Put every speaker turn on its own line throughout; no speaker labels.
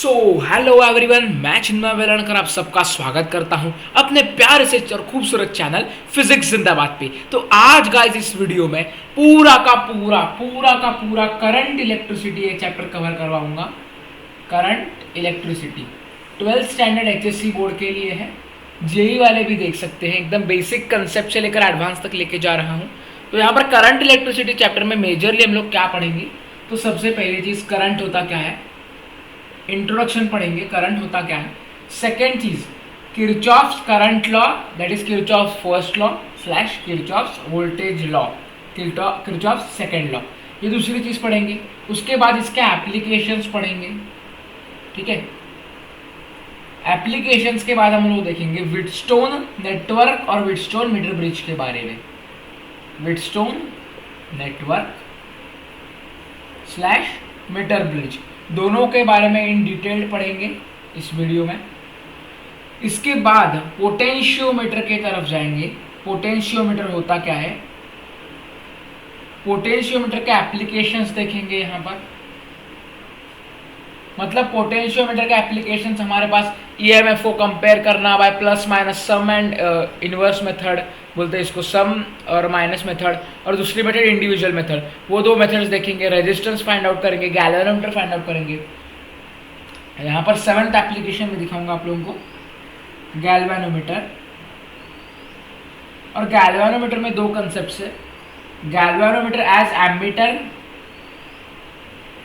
Hello everyone, मैं चिन्मय वेलणकर आप सबका स्वागत करता हूं अपने प्यारे से और खूबसूरत चैनल फिजिक्स जिंदाबाद पे। तो आज गाइस इस वीडियो में पूरा करंट इलेक्ट्रिसिटी एक चैप्टर कवर करवाऊंगा। Current electricity 12th standard HSC board के लिए है, जेई वाले भी देख सकते हैं। एकदम बेसिक कंसेप्ट से लेकर एडवांस तक लेके जा रहा हूँ। तो यहाँ पर करंट इलेक्ट्रिसिटी चैप्टर में मेजरली हम लोग क्या पढ़ेंगे, तो सबसे पहली चीज़ करंट होता क्या है, इंट्रोडक्शन पढ़ेंगे करंट होता क्या है। सेकेंड चीज Kirchhoff's current law, that is Kirchhoff's first law slash Kirchhoff's voltage law, Kirchhoff's second law, ये दूसरी चीज पढ़ेंगे। उसके बाद इसके एप्लीकेशंस पढ़ेंगे, ठीक है। एप्लीकेशंस के बाद हम लोग देखेंगे व्हीटस्टोन नेटवर्क और व्हीटस्टोन मीटर ब्रिज के बारे में। Wheatstone network slash meter bridge दोनों के बारे में इन डिटेल पढ़ेंगे इस वीडियो में। इसके बाद पोटेंशियोमीटर की तरफ जाएंगे। पोटेंशियोमीटर होता क्या है, पोटेंशियोमीटर के एप्लीकेशंस देखेंगे यहाँ पर। मतलब पोटेंशियोमीटर के एप्लीकेशंस हमारे पास ईएमएफ को कंपेयर करना by plus minus sum and inverse method बोलते हैं इसको, सम और माइनस मेथड, और दूसरी मेथड इंडिविजुअल मेथड। वो दो मेथड्स देखेंगे। रेजिस्टेंस फाइंड आउट करेंगे, गैल्वेनोमीटर फाइंड आउट करेंगे। यहाँ पर 7th एप्लीकेशन में दिखाऊंगा आप लोगों को गैल्वेनोमीटर। और गैल्वेनोमीटर में दो कंसेप्ट है, galvanometer as ammeter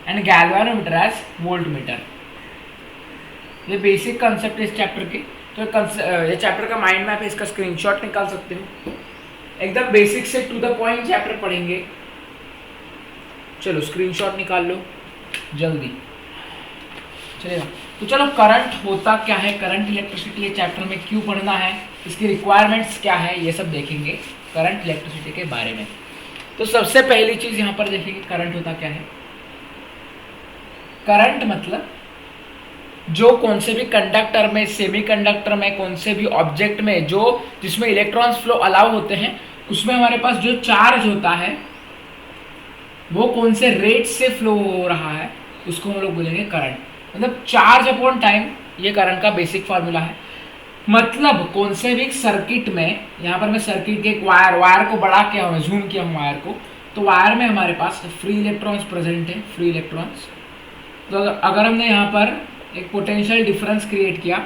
and galvanometer as voltmeter. ये बेसिक कंसेप्ट है इस चैप्टर के। तो ये चैप्टर का माइंड मैप है, इसका स्क्रीनशॉट निकाल सकते हो। एकदम बेसिक से टू द पॉइंट चैप्टर पढ़ेंगे। चलो स्क्रीनशॉट निकाल लो जल्दी, चलेगा। तो चलो करंट होता क्या है, करंट इलेक्ट्रिसिटी ये चैप्टर में क्यों पढ़ना है, इसकी रिक्वायरमेंट्स क्या है, ये सब देखेंगे करंट इलेक्ट्रिसिटी के बारे में। तो सबसे पहली चीज यहाँ पर देखेंगे करंट होता क्या है। करंट मतलब जो कौन से भी कंडक्टर में, सेमीकंडक्टर में, कौन से भी ऑब्जेक्ट में जो जिसमें इलेक्ट्रॉन्स फ्लो अलाउ होते हैं, उसमें हमारे पास जो चार्ज होता है वो कौन से रेट से फ्लो हो रहा है, उसको हम लोग बोलेंगे करंट। मतलब चार्ज अपॉन टाइम, ये करंट का बेसिक फॉर्मूला है। मतलब कौन से भी सर्किट में, यहाँ पर मैं सर्किट के एक वायर को बड़ा किया हूँ, जूम किया हूँ वायर को, तो वायर में हमारे पास फ्री इलेक्ट्रॉन्स प्रेजेंट है, फ्री इलेक्ट्रॉन्स। तो अगर हमने यहाँ पर एक पोटेंशियल डिफरेंस क्रिएट किया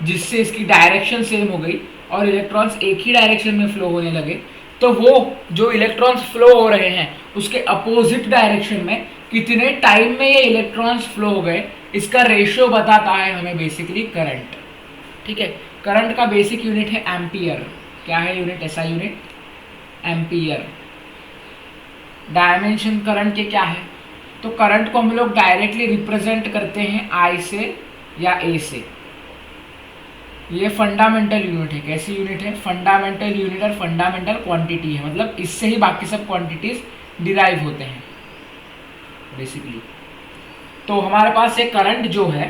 जिससे इसकी डायरेक्शन सेम हो गई और इलेक्ट्रॉन्स एक ही डायरेक्शन में फ्लो होने लगे, तो वो जो इलेक्ट्रॉन्स फ्लो हो रहे हैं उसके अपोजिट डायरेक्शन में कितने टाइम में ये इलेक्ट्रॉन्स फ्लो हो गए, इसका रेशियो बताता है हमें बेसिकली करंट, ठीक है। करंट का बेसिक यूनिट है एम्पियर। क्या है यूनिट, ऐसा यूनिट एम्पियर। डायमेंशन करंट के क्या है, तो करंट को हम लोग डायरेक्टली रिप्रेजेंट करते हैं आई से या ए से। ये फंडामेंटल यूनिट है। कैसी यूनिट है, फंडामेंटल यूनिट और फंडामेंटल क्वांटिटी है। मतलब इससे ही बाकी सब क्वांटिटीज डिराइव होते हैं बेसिकली। तो हमारे पास ये करंट जो है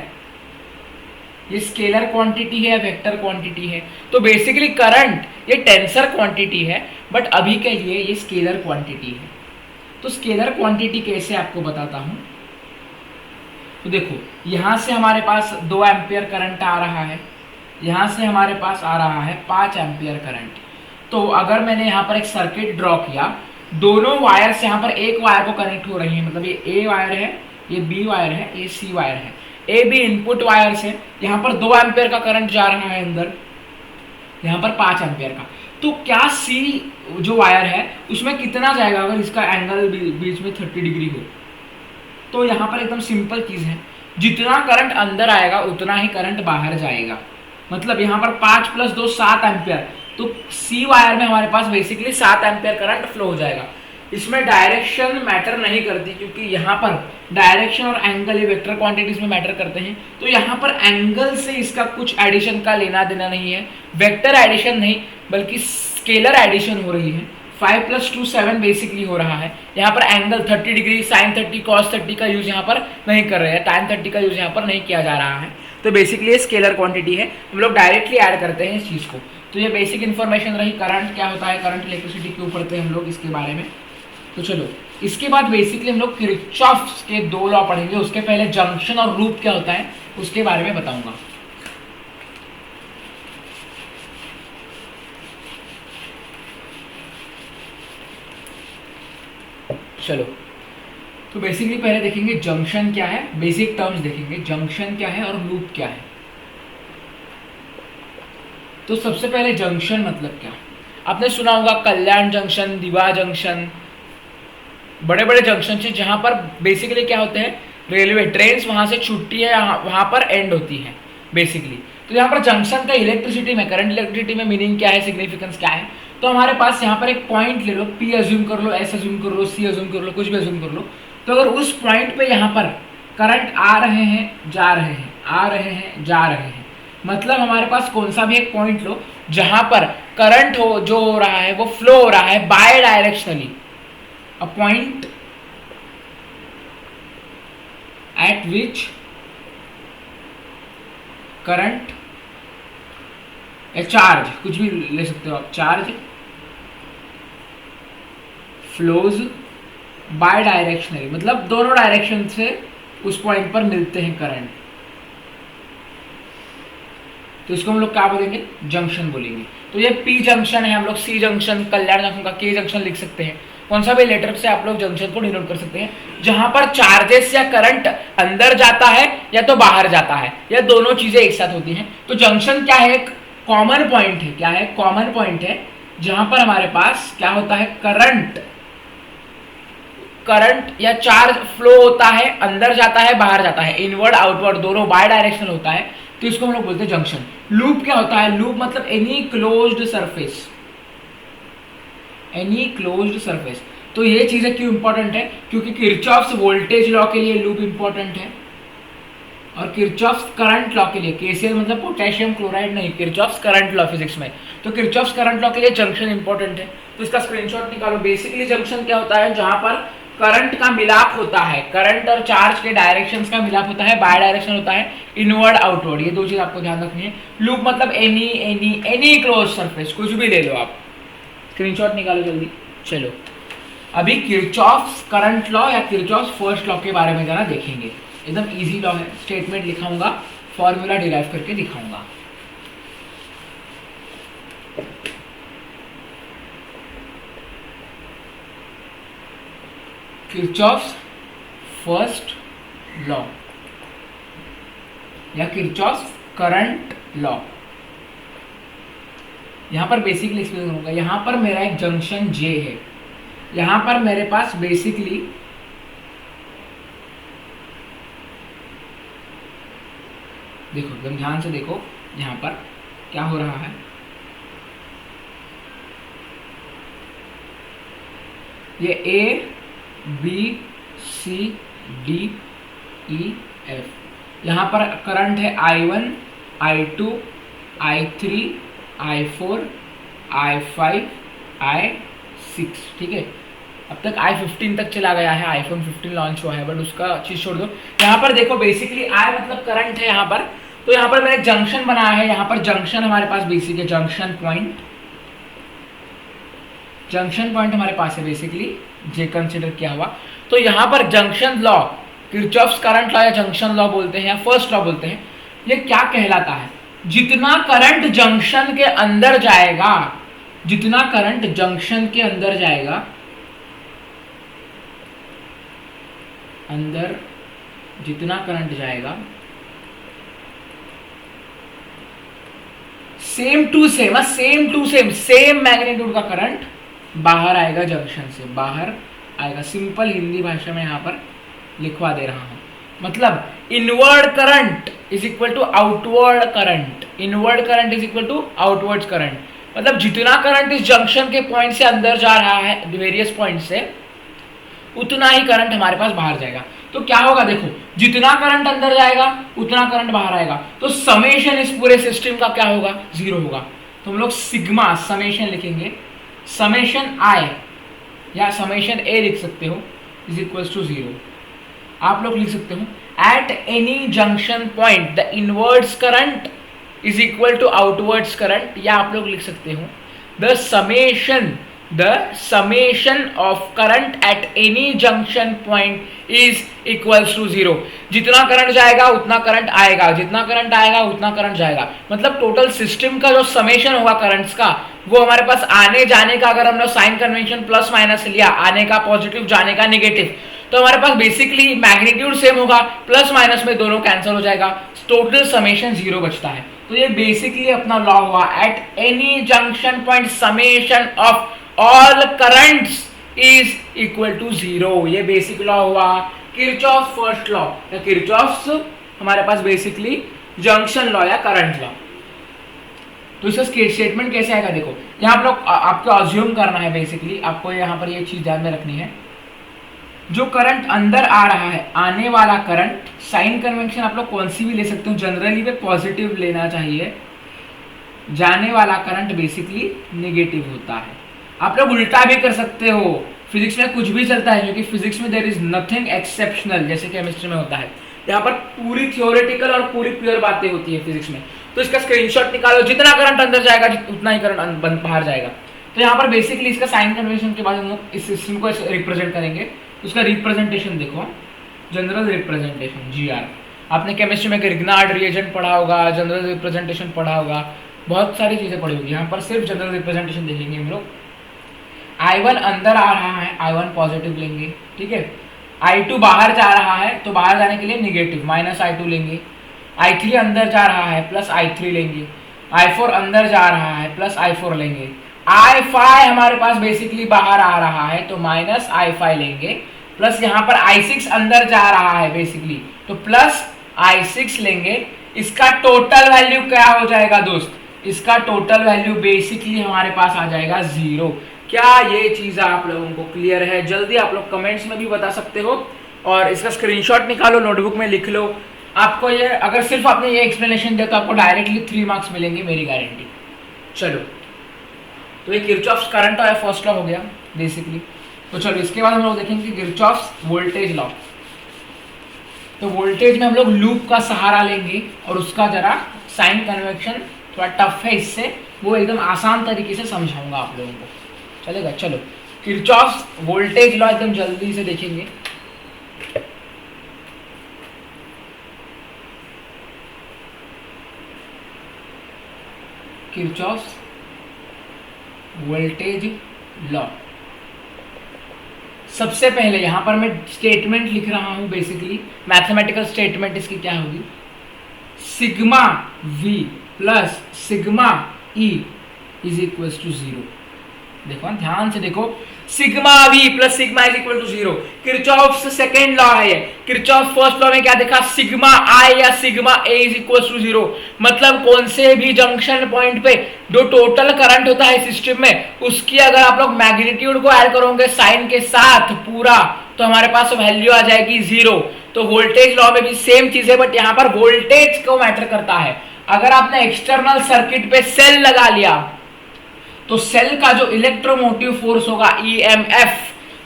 ये स्केलर क्वांटिटी है या वेक्टर क्वांटिटी है। तो बेसिकली करंट ये टेंसर क्वांटिटी है, बट अभी के लिए ये स्केलर क्वांटिटी है। तो स्केलर क्वांटिटी कैसे आपको बताता हूं। तो देखो यहां से हमारे पास 2 एम्पियर करंट आ रहा है, यहां से हमारे पास आ रहा है 5 एम्पियर करंट। तो अगर मैंने यहाँ पर एक सर्किट ड्रॉ किया, दोनों वायर से यहाँ पर एक वायर को कनेक्ट हो रही है, मतलब ये ए वायर है, ये बी वायर है, ये सी वायर है। ए बी इनपुट वायर से यहाँ पर 2 एम्पियर का करंट जा रहा है अंदर, यहाँ पर 5 एम्पियर का। तो क्या सी जो वायर है उसमें कितना जाएगा अगर इसका एंगल बीच में 30 डिग्री हो। तो यहाँ पर एकदम सिंपल चीज है, जितना करंट अंदर आएगा उतना ही करंट बाहर जाएगा। मतलब यहाँ पर 5 + 2 7 एम्पियर, तो सी वायर में हमारे पास बेसिकली 7 एम्पियर करंट फ्लो हो जाएगा। इसमें डायरेक्शन मैटर नहीं करती, क्योंकि यहाँ पर डायरेक्शन और एंगल ये वेक्टर क्वांटिटीज में मैटर करते हैं। तो यहाँ पर एंगल से इसका कुछ एडिशन का लेना देना नहीं है, वेक्टर एडिशन नहीं बल्कि स्केलर एडिशन हो रही है। 5 + 2 7 बेसिकली हो रहा है। यहाँ पर एंगल 30 डिग्री, साइन 30, कॉस 30 का यूज यहाँ पर नहीं कर रहे हैं, टाइम 30 का यूज यहाँ पर नहीं किया जा रहा है। तो बेसिकली ये स्केलर क्वांटिटी है, हम लोग डायरेक्टली ऐड करते हैं इस चीज़ को। तो ये बेसिक इन्फॉर्मेशन रही करंट क्या होता है, करंट इलेक्ट्रिसिटी क्यों पढ़ते हैं हम लोग, इसके बारे में। तो चलो इसके बाद बेसिकली हम लोग किरचॉफ्स के 2 लॉ पढ़ेंगे। उसके पहले जंक्शन और लूप क्या होता है उसके बारे में बताऊंगा। चलो, तो बेसिकली पहले देखेंगे जंक्शन क्या है, बेसिक टर्म्स देखेंगे जंक्शन क्या है और लूप क्या है। तो सबसे पहले जंक्शन मतलब क्या, आपने सुना होगा कल्याण जंक्शन, दीवा जंक्शन, बड़े बड़े जंक्शन है जहां पर बेसिकली क्या होते हैं, रेलवे ट्रेन वहां से छुट्टी है, वहां पर एंड होती है बेसिकली। तो यहाँ पर जंक्शन का इलेक्ट्रिसिटी में, करंट इलेक्ट्रिसिटी में मीनिंग क्या है, सिग्निफिकेंस क्या है। तो हमारे पास यहाँ पर एक पॉइंट ले लो, पी अज्यूम कर लो, एस अज्यूम कर लो, सी अज्यूम कर लो, कुछ भी अज्यूम कर लो। तो अगर उस पॉइंट पे यहाँ पर करंट आ रहे हैं, जा रहे हैं, आ रहे हैं, जा रहे हैं, मतलब हमारे पास कौन सा भी एक पॉइंट लो जहां पर करंट हो, जो हो रहा है वो फ्लो हो रहा है bidirectionally, a point at which current या चार्ज, कुछ भी ले सकते हो आप, चार्ज फ्लोज बाय डायरेक्शनली, मतलब दोनों डायरेक्शन से उस पॉइंट पर मिलते हैं करंट, तो इसको हम लोग क्या बोलेंगे, जंक्शन बोलेंगे। तो ये पी जंक्शन है, हम लोग सी जंक्शन, कल्याण जंक्शन का के जंक्शन लिख सकते हैं, कौन सा भी लेटर से आप लोग जंक्शन को डिनोट कर सकते हैं, जहां पर चार्जेस या करंट अंदर जाता है या तो बाहर जाता है, या दोनों चीजें एक साथ होती हैं। तो जंक्शन क्या है, कॉमन पॉइंट है, क्या है, कॉमन पॉइंट है जहां पर हमारे पास क्या होता है, करंट या चार्ज फ्लो होता है, अंदर जाता है, बाहर जाता है, इनवर्ड आउटवर्ड दोनों बाय डायरेक्शनल होता है, तो इसको हम लोग बोलते हैं जंक्शन। लूप क्या होता है, लूप मतलब any closed surface, any closed surface. तो ये चीजें क्यों इंपॉर्टेंट है, क्योंकि किरचॉफ्स वोल्टेज लॉ के लिए लूप इंपॉर्टेंट है, और किरचॉफ्स करंट लॉ के लिए, केसीएल मतलब पोटेशियम क्लोराइड नहीं, किरचॉफ्स करंट लॉ फिजिक्स में, तो किरचॉफ्स करंट लॉ के लिए जंक्शन इंपॉर्टेंट है। तो इसका स्क्रीनशॉट निकालो। बेसिकली जंक्शन क्या होता है, जहां पर करंट का मिलाप होता है, करंट और चार्ज के डायरेक्शंस का मिलाप होता है, बाय डायरेक्शन होता है, इनवर्ड आउटवर्ड, ये दो चीज आपको ध्यान रखनी है। लूप मतलब एनी क्लोज सरफेस, कुछ भी ले लो आप, स्क्रीनशॉट निकालो जल्दी। चलो, अभी किरचॉफ्स करंट लॉ या किरचॉफ्स फर्स्ट लॉ के बारे में जरा देखेंगे। एकदम इजी लॉ है, स्टेटमेंट लिखाऊंगा, फॉर्मूला डिराइव करके दिखाऊंगा। किरचॉफ्स फर्स्ट लॉ या किरचॉफ्स करंट लॉ, यहां पर बेसिकली एक्सप्लेन करूंगा। यहां पर मेरा एक जंक्शन जे है, यहां पर मेरे पास बेसिकली देखो, एकदम ध्यान से देखो, यहां पर क्या हो रहा है, ये A B C D E F, यहां पर करंट है I1, I2, I3, I4, I5, I6, ठीक है। अब तक I15 तक चला गया है, आईफोन 15 लॉन्च हुआ है, बट उसका चीज छोड़ दो। यहाँ पर देखो बेसिकली I मतलब करंट है यहाँ पर, तो यहाँ पर मैंने जंक्शन बनाया है, यहाँ पर जंक्शन हमारे पास बेसिक है, जंक्शन पॉइंट हमारे पास है बेसिकली, जे कंसिडर किया हुआ। तो यहाँ पर junction law, Kirchhoff's current law या जंक्शन लॉ बोलते हैं या फर्स्ट लॉ बोलते हैं, ये क्या कहलाता है, जितना करंट जंक्शन के अंदर जाएगा, जितना करंट जंक्शन के अंदर जाएगा, अंदर जितना करंट जाएगा, सेम टू सेम मैग्नीट्यूड का करंट बाहर आएगा, जंक्शन से बाहर आएगा। सिंपल हिंदी भाषा में यहां पर लिखवा दे रहा हूं, मतलब inward current is equal to outward current, inward current is equal to outward current, मतलब जितना करंट इस जंक्शन के पॉइंट से अंदर जा रहा है, वेरियस पॉइंट से, उतना ही करंट हमारे पास बाहर जाएगा। तो क्या होगा, देखो, जितना करंट अंदर जाएगा उतना करंट बाहर आएगा, तो समेशन इस पूरे सिस्टम का क्या होगा, 0 होगा। तो हम लोग सिग्मा समेशन लिखेंगे, समेशन आई या समेशन ए लिख सकते हो, इज इक्वल टू 0। आप लोग लिख सकते हो at any junction point the inwards current is equal to outwards current, या आप लोग लिख सकते हो the summation the summation of current at any junction point is equals to zero. जितना करंट जाएगा उतना करंट आएगा, जितना करंट आएगा उतना करंट जाएगा, मतलब टोटल सिस्टम का जो समेशन होगा करंट्स का, वो हमारे पास आने जाने का, अगर हमने साइन कन्वेंशन प्लस माइनस लिया, आने का पॉजिटिव जाने का नेगेटिव, तो हमारे पास बेसिकली मैग्नीट्यूड सेम होगा, प्लस माइनस में दोनों कैंसिल हो जाएगा, टोटल समेशन जीरो बचता है। तो ये बेसिकली अपना लॉ हुआ, at any junction point summation of all currents is equal to zero. ये बेसिक लॉ हुआ किरचॉफ फर्स्ट लॉ या किरचॉफ्स हमारे पास बेसिकली जंक्शन लॉ या करंट लॉ। तो इसका स्टेटमेंट कैसे आएगा, देखो यहाँ आप लोग आपको अज्यूम करना है, बेसिकली आपको यहाँ पर ये चीज ध्यान में रखनी है, जो करंट अंदर आ रहा है, आने वाला करंट, साइन कन्वेंशन आप लोग कौन सी भी ले सकते हो, जनरली पे पॉजिटिव लेना चाहिए, जाने वाला करंट बेसिकली नेगेटिव होता है। आप लोग उल्टा भी कर सकते हो, फिजिक्स में कुछ भी चलता है, क्योंकि फिजिक्स में देयर इज नथिंग एक्सेप्शनल, जैसे केमिस्ट्री में होता है। यहाँ पर पूरी थियोरेटिकल और पूरी प्योर बातें होती है फिजिक्स में। तो इसका स्क्रीनशॉट निकालो, जितना करंट अंदर जाएगा उतना ही करंट बाहर जाएगा। तो यहाँ पर बेसिकली इसका साइन कन्वेंशन के बाद हम लोग इस सिस्टम को रिप्रेजेंट करेंगे। उसका रिप्रेजेंटेशन देखो, जनरल रिप्रेजेंटेशन GR, आपने केमिस्ट्री में ग्रिग्नार्ड रिएजेंट पढ़ा होगा, जनरल रिप्रेजेंटेशन पढ़ा होगा, बहुत सारी चीजें पढ़ी होगी। यहाँ पर सिर्फ जनरल रिप्रेजेंटेशन देखेंगे हम लोग। I1 अंदर आ रहा है, I1 पॉजिटिव लेंगे, ठीक है। I2 बाहर जा रहा है, तो बाहर जाने के लिए नेगेटिव माइनस I2 लेंगे। I3 अंदर जा रहा है, प्लस I3 लेंगे। I4 अंदर जा रहा है, प्लस I4 लेंगे। I5 हमारे पास बेसिकली बाहर आ रहा है, तो माइनस I5 लेंगे, प्लस यहाँ पर I6 अंदर जा रहा है बेसिकली, तो प्लस I6 लेंगे। इसका टोटल वैल्यू क्या हो जाएगा दोस्त, इसका टोटल वैल्यू बेसिकली हमारे पास आ जाएगा जीरो। क्या ये चीज आप लोगों को क्लियर है? जल्दी आप लोग कमेंट्स में भी बता सकते हो, और इसका स्क्रीनशॉट निकालो, नोटबुक में लिख लो। आपको ये अगर सिर्फ आपने ये एक्सप्लेनेशन दिया तो आपको डायरेक्टली 3 मार्क्स मिलेंगे, मेरी गारंटी। चलो, तो ये किरचॉफ्स करंट और फर्स्ट लॉ हो गया बेसिकली। तो चलो इसके बाद हम लोग देखेंगे किरचॉफ्स वोल्टेज लॉ। तो वोल्टेज में हम लोग लूप का सहारा लेंगे, और उसका जरा साइन कन्वेंशन थोड़ा टफ है, इससे वो एकदम आसान तरीके से समझाऊंगा आप लोगों को, चलेगा। चलो किरचॉफ्स वोल्टेज लॉ एकदम जल्दी से देखेंगे। किरचॉफ्स वोल्टेज लॉ, सबसे पहले यहां पर मैं स्टेटमेंट लिख रहा हूं, बेसिकली मैथमेटिकल स्टेटमेंट इसकी क्या होगी, sigma V plus sigma E is equal to zero. देखो ध्यान से देखो, sigma V plus sigma is equal to zero, Kirchhoff's second law है। किरचॉफ फर्स्ट लॉ में क्या देखा, सिग्मा I या sigma A is equal to zero, मतलब कौन से भी जंक्शन पॉइंट पे जो टोटल करंट होता है सिस्टम में, उसकी अगर आप लोग मैग्नीट्यूड को ऐड करोगे साइन के साथ पूरा, तो हमारे पास वैल्यू आ जाएगी जीरो। तो वोल्टेज लॉ में भी सेम चीज है, बट यहाँ पर वोल्टेज को मैटर करता है। अगर आपने एक्सटर्नल सर्किट पे सेल लगा लिया, तो सेल का जो इलेक्ट्रोमोटिव फोर्स होगा EMF,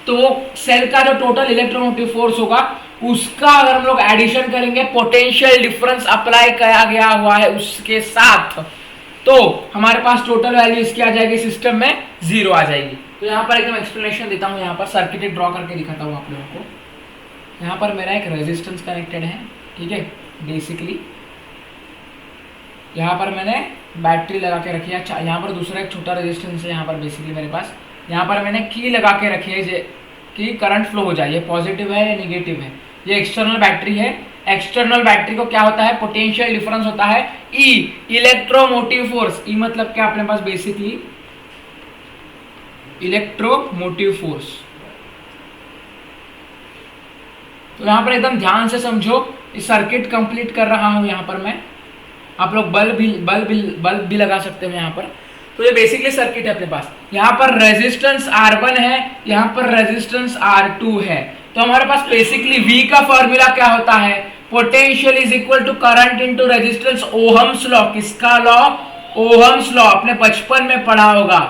तो वो सेल का जो टोटल इलेक्ट्रोमोटिव फोर्स होगा उसका अगर हम लोग एडिशन करेंगे, पोटेंशियल डिफरेंस अप्लाई किया गया हुआ है उसके साथ, तो हमारे पास टोटल वैल्यू इसकी आ जाएगी, सिस्टम में जीरो आ जाएगी। तो यहाँ पर एकदम एक्सप्लेनेशन देता हूँ, यहाँ पर सर्किट ड्रॉ करके दिखाता हूँ आप लोगों को। यहाँ पर मेरा एक रेजिस्टेंस कनेक्टेड है, ठीक है। बेसिकली यहाँ पर मैंने बैटरी लगा के रखी है, यहाँ पर दूसरा एक छोटा रेजिस्टेंस है यहाँ पर बेसिकली मेरे पास। यहाँ पर मैंने की लगा के रखी है कि करंट फ्लो हो जाए, ये पॉजिटिव है या नेगेटिव है। ये एक्सटर्नल बैटरी है। एक्सटर्नल बैटरी को क्या होता है, पोटेंशियल डिफरेंस होता है E, इलेक्ट्रोमोटिव फोर्स। E मतलब क्या अपने पास बेसिकली इलेक्ट्रोमोटिव फोर्स। तो यहाँ पर एकदम ध्यान से समझो, इस सर्किट कंप्लीट कर रहा हूँ यहाँ पर मैं। आप लोग बल्ब भी लगा सकते हो यहाँ पर। तो ये बेसिकली सर्किट है अपने पास। यहाँ पर रेजिस्टेंस R1 है, यहाँ पर रेजिस्टेंस R2 है। तो हमारे पास बेसिकली V का फॉर्मूला क्या होता है, potential is equal to current into resistance. Ohm's law, किसका लॉ, ओहम्स लॉ, आपने बचपन में पढ़ा होगा,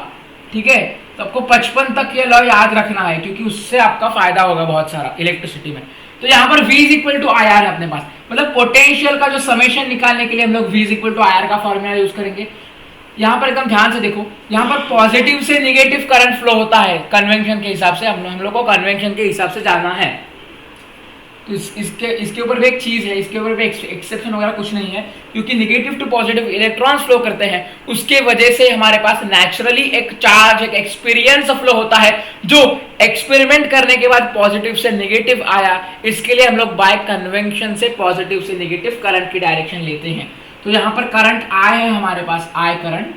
ठीक है। तो आपको 55 तक ये लॉ याद रखना है, क्योंकि उससे आपका फायदा होगा बहुत सारा इलेक्ट्रिसिटी में। तो यहाँ पर V is equal to IR है अपने पास, मतलब पोटेंशियल का जो समेशन निकालने के लिए हम लोग V is equal to IR का फॉर्मूला यूज करेंगे। यहाँ पर एकदम ध्यान से देखो, यहाँ पर पॉजिटिव से नेगेटिव करंट फ्लो होता है कन्वेंशन के हिसाब से, हम लोग को कन्वेंशन के हिसाब से जाना है। तो इसके ऊपर भी एक चीज है, इसके ऊपर भी एक्सेप्शन वगैरह कुछ नहीं है, क्योंकि negative to positive electrons flow करते हैं, उसके वजह से हमारे पास नेचुरली एक चार्ज, एक एक्सपीरियंस फ्लो होता है, जो एक्सपेरिमेंट करने के बाद पॉजिटिव से नेगेटिव आया, इसके लिए हम लोग बाय कन्वेंशन से पॉजिटिव से नेगेटिव करंट की डायरेक्शन लेते हैं। तो यहाँ पर करंट आई है हमारे पास, आई करंट,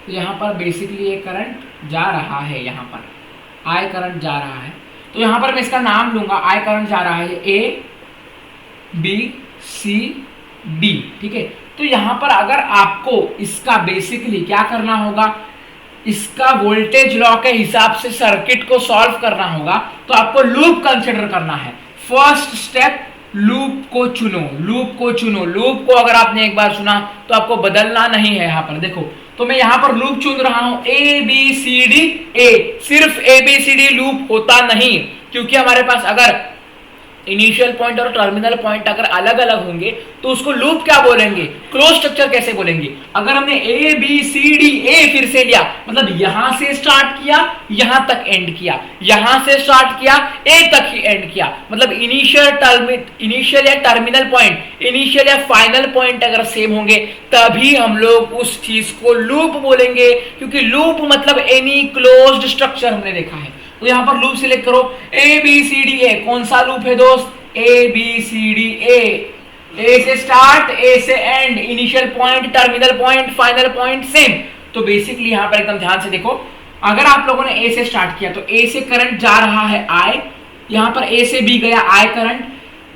तो यहाँ पर बेसिकली ये करंट जा रहा है, यहाँ पर आई करंट जा रहा है, तो यहां पर मैं इसका नाम लूंगा, आई करंट जा रहा है ए बी सी डी, ठीक है। तो यहां पर अगर आपको इसका बेसिकली क्या करना होगा, इसका वोल्टेज लॉ के हिसाब से सर्किट को सॉल्व करना होगा, तो आपको लूप कंसिडर करना है। फर्स्ट स्टेप, लूप को चुनो, लूप को चुनो। लूप को अगर आपने एक बार चुना तो आपको बदलना नहीं है। यहां पर देखो, तो मैं यहां पर लूप चुन रहा हूं, ए बी सी डी ए, सिर्फ A B C D loop होता नहीं, क्योंकि हमारे पास अगर इनिशियल पॉइंट और टर्मिनल पॉइंट अगर अलग अलग होंगे तो उसको लूप क्या बोलेंगे, क्लोज स्ट्रक्चर कैसे बोलेंगे। अगर हमने ए बी सी डी ए फिर से लिया, मतलब यहां से स्टार्ट किया यहां तक एंड किया, यहां से स्टार्ट किया ए तक ही एंड किया, मतलब इनिशियल या टर्मिनल पॉइंट, इनिशियल या फाइनल पॉइंट अगर सेम होंगे तभी हम लोग उस चीज को लूप बोलेंगे, क्योंकि लूप मतलब एनी क्लोज्ड स्ट्रक्चर हमने देखा है। तो यहां पर लूप सिलेक्ट करो, ए बी सी डी ए, कौन सा लूप है दोस्त, ए बी सी डी ए से स्टार्ट ए से and, initial point terminal point final point same. तो बेसिकली यहां पर एकदम ध्यान से देखो, अगर आप लोगों ने ए से स्टार्ट किया तो ए से करंट जा रहा है आई, यहां पर ए से बी गया आई करंट,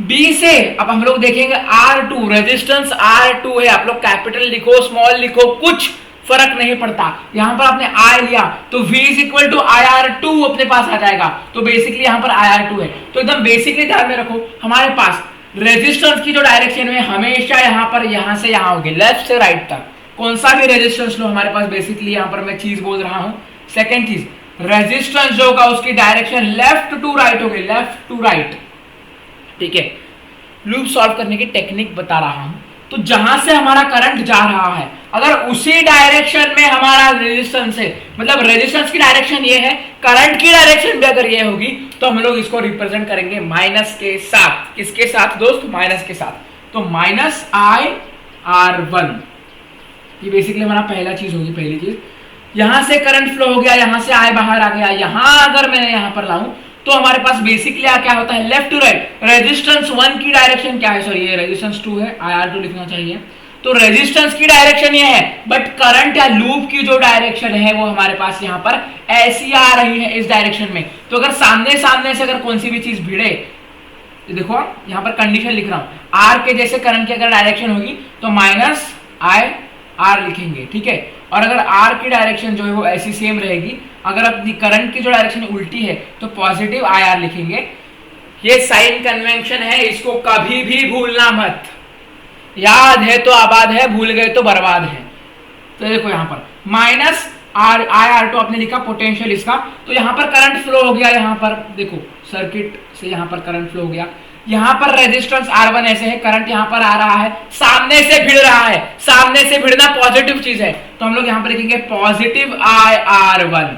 बी से अब हम लोग देखेंगे R2, रेजिस्टेंस R2 है, आप लोग कैपिटल लिखो स्मॉल लिखो कुछ फर्क नहीं पड़ता। यहां पर आपने आई लिया तो V is equal to IR2 अपने पास आ जाएगा, तो बेसिकली यहां पर IR2 है। तो एकदम बेसिकली ध्यान में रखो, हमारे पास रेजिस्टेंस की जो डायरेक्शन है हमेशा यहां पर यहां से यहां होगी, लेफ्ट से राइट तक। कौन सा भी रेजिस्टेंस लो हमारे पास, बेसिकली यहां पर मैं चीज बोल रहा हूं। सेकेंड चीज, रेजिस्टेंस जो होगा उसकी डायरेक्शन लेफ्ट टू राइट होगी, लेफ्ट टू राइट, ठीक है। लूप सॉल्व करने की टेक्निक बता रहा हूं, तो जहां से हमारा करंट जा रहा है अगर उसी डायरेक्शन में हमारा रेजिस्टेंस है, मतलब रेजिस्टेंस की डायरेक्शन ये है, करंट की डायरेक्शन भी अगर ये होगी तो हम लोग इसको रिप्रेजेंट करेंगे माइनस के साथ। किसके साथ दोस्त, माइनस के साथ। तो माइनस IR1, ये बेसिकली हमारा पहला चीज होगी, पहली चीज। यहां से करंट फ्लो हो गया, यहां से I बाहर आ गया, यहां अगर मैं यहां पर लाऊं तो हमारे पास बेसिकली क्या होता है, लेफ्ट टू राइट। रेजिस्टेंस 1 की डायरेक्शन क्या है, सॉरी ये रेजिस्टेंस 2 है, IR2 लिखना चाहिए। तो रेजिस्टेंस की डायरेक्शन ये है, बट करंट या लूप की जो डायरेक्शन है वो हमारे पास यहाँ पर ऐसी आ रही है, इस डायरेक्शन में। तो अगर सामने से अगर कौन सी भी चीज भिड़े, तो देखो यहाँ पर कंडीशन लिख रहा हूँ, आर के जैसे करंट की अगर डायरेक्शन होगी तो माइनस IR लिखेंगे, ठीक है। और अगर आर की डायरेक्शन जो है वो ऐसी सेम रहेगी, अगर अपनी करंट की जो डायरेक्शन उल्टी है तो पॉजिटिव IR लिखेंगे। ये साइन कन्वेंशन है, इसको कभी भी भूलना मत। याद है तो आबाद है, भूल गए तो बर्बाद है। तो देखो यहाँ पर माइनस IR2 आपने लिखा पोटेंशियल इसका, तो यहाँ पर करंट फ्लो हो गया, यहाँ पर देखो सर्किट से यहाँ पर करंट फ्लो हो गया, यहाँ पर रेजिस्टेंस R1 ऐसे है, करंट यहाँ पर आ रहा है, सामने से भिड़ रहा है, सामने से भिड़ना पॉजिटिव चीज है, तो हम लोग यहाँ पर लिखेंगे पॉजिटिव IR1।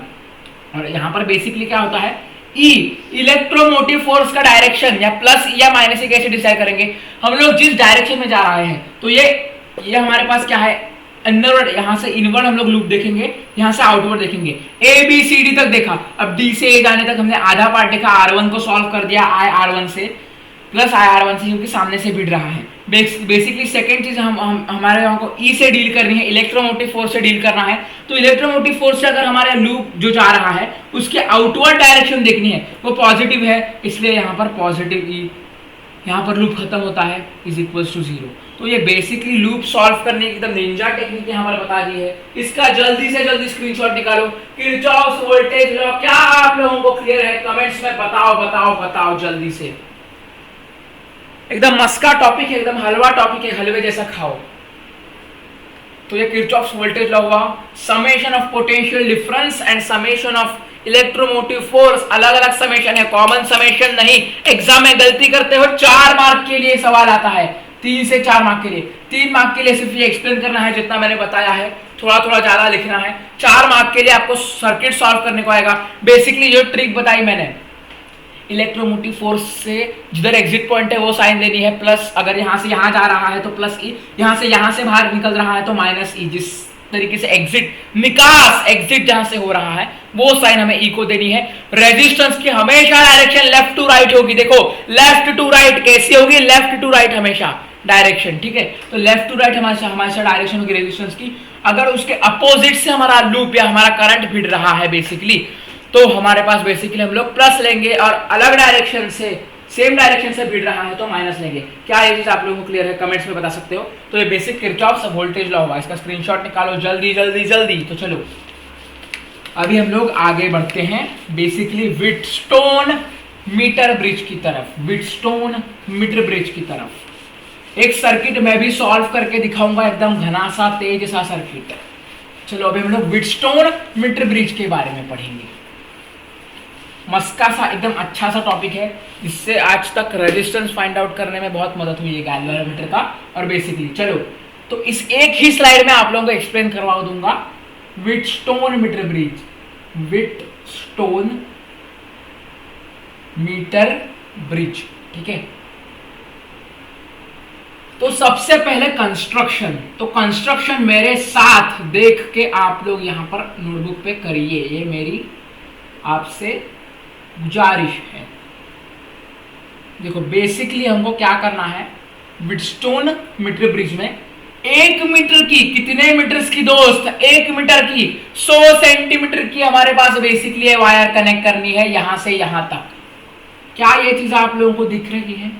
और यहाँ पर बेसिकली क्या होता है, E इलेक्ट्रोमोटिव फोर्स का डायरेक्शन, या प्लस या माइनस से कैसे डिसाइड करेंगे, हम लोग जिस डायरेक्शन में जा रहे हैं। तो ये हमारे पास क्या है, अंदरवर्ड, यहाँ से इनवर्ड हम लोग लूप देखेंगे, यहाँ से आउटवर्ड देखेंगे। ए बी सी डी तक देखा, अब डी से ए जाने तक हमने आधा पार्ट देखा, R1 को सॉल्व कर दिया IR1 से, प्लस IR1 से, क्योंकि सामने से भिड़ रहा है। बेसिकली सेकंड चीज हमारे यहाँ को ई से डील करनी है, इलेक्ट्रोमोटिव फोर्स से डील करना है। तो इलेक्ट्रोमोटिव फोर्स से अगर हमारा लूप जो जा रहा है उसके आउटवर्ड डायरेक्शन देखनी है, वो पॉजिटिव है, इसलिए यहाँ पर पॉजिटिव ई, यहाँ पर लूप खत्म होता है, इज इक्वल टू 0। तो ये बेसिकली लूप सॉल्व करने की एकदम निंजा टेक्निक यहाँ पर बता दी है। इसका जल्दी से जल्दी स्क्रीनशॉट निकालो। किरचॉफ्स वोल्टेज लॉ क्या आप लोगों को क्लियर है, कमेंट्स में बताओ जल्दी से। एकदम मस्का टॉपिक है, एकदम हलवा टॉपिक है, हलवे जैसा खाओ। तो ये किरचॉफ्स वोल्टेज लॉ हुआ, summation of potential difference and summation of electromotive force, अलग अलग समेशन है, कॉमन समेशन नहीं। एग्जाम में गलती करते हो 4 मार्क के लिए सवाल आता है, 3 से 4 मार्क के लिए। 3 मार्क के लिए सिर्फ ये एक्सप्लेन करना है जितना मैंने बताया है, थोड़ा थोड़ा ज्यादा लिखना है। 4 मार्क के लिए आपको सर्किट सॉल्व करने को आएगा। बेसिकली जो ट्रिक बताई मैंने, इलेक्ट्रोमोटिव फोर्स से जिधर एग्जिट पॉइंट है वो साइन लेनी है प्लस, अगर यहां से यहां जा रहा है तो प्लस ई, यहां से बाहर निकल रहा है तो माइनस ई। जिस तरीके से एग्जिट निकास एग्जिट जहां से हो रहा है वो साइन हमें ई को देनी है। रेजिस्टेंस की हमेशा डायरेक्शन लेफ्ट टू राइट होगी। देखो लेफ्ट टू राइट कैसी होगी, लेफ्ट टू राइट हमेशा डायरेक्शन, ठीक है। तो लेफ्ट टू राइट हमेशा डायरेक्शन होगी रेजिस्टेंस की। अगर उसके अपोजिट से हमारा लूप या हमारा करंट भिड़ रहा है बेसिकली, तो हमारे पास बेसिकली हम लोग प्लस लेंगे, और अलग डायरेक्शन से सेम डायरेक्शन से भिड़ रहा है तो माइनस लेंगे। क्या ये चीज आप लोगों को क्लियर है? कमेंट्स में बता सकते हो। तो ये बेसिक किरचॉफ्स वोल्टेज लॉ होगा, इसका स्क्रीनशॉट निकालो जल्दी जल्दी जल्दी। तो चलो अभी हम लोग आगे बढ़ते हैं बेसिकली व्हीटस्टोन मीटर ब्रिज की तरफ। व्हीटस्टोन मीटर ब्रिज की तरफ एक सर्किट मैं भी सॉल्व करके दिखाऊंगा, एकदम घना सा तेज सा सर्किट। चलो अभी हम लोग व्हीटस्टोन मीटर ब्रिज के बारे में पढ़ेंगे। मस्का सा एकदम अच्छा सा टॉपिक है, जिससे आज तक रेजिस्टेंस फाइंड आउट करने में बहुत मदद हुई है गैल्वेनोमीटर का। और बेसिकली चलो तो इस एक ही स्लाइड में आप लोगों को एक्सप्लेन करवा दूंगा Wheatstone meter bridge. Wheatstone meter bridge, ठीक है। तो सबसे पहले कंस्ट्रक्शन, तो कंस्ट्रक्शन मेरे साथ देख के आप लोग यहां पर नोटबुक पे करिए, ये मेरी आपसे गुजारिश है। देखो बेसिकली हमको क्या करना है, व्हीटस्टोन मीटर ब्रिज में 1 मीटर की, कितने मीटर्स की दोस्त, 1 मीटर की 100 सेंटीमीटर की हमारे पास बेसिकली वायर कनेक्ट करनी है यहां से यहां तक। क्या ये चीज आप लोगों को दिख रही है?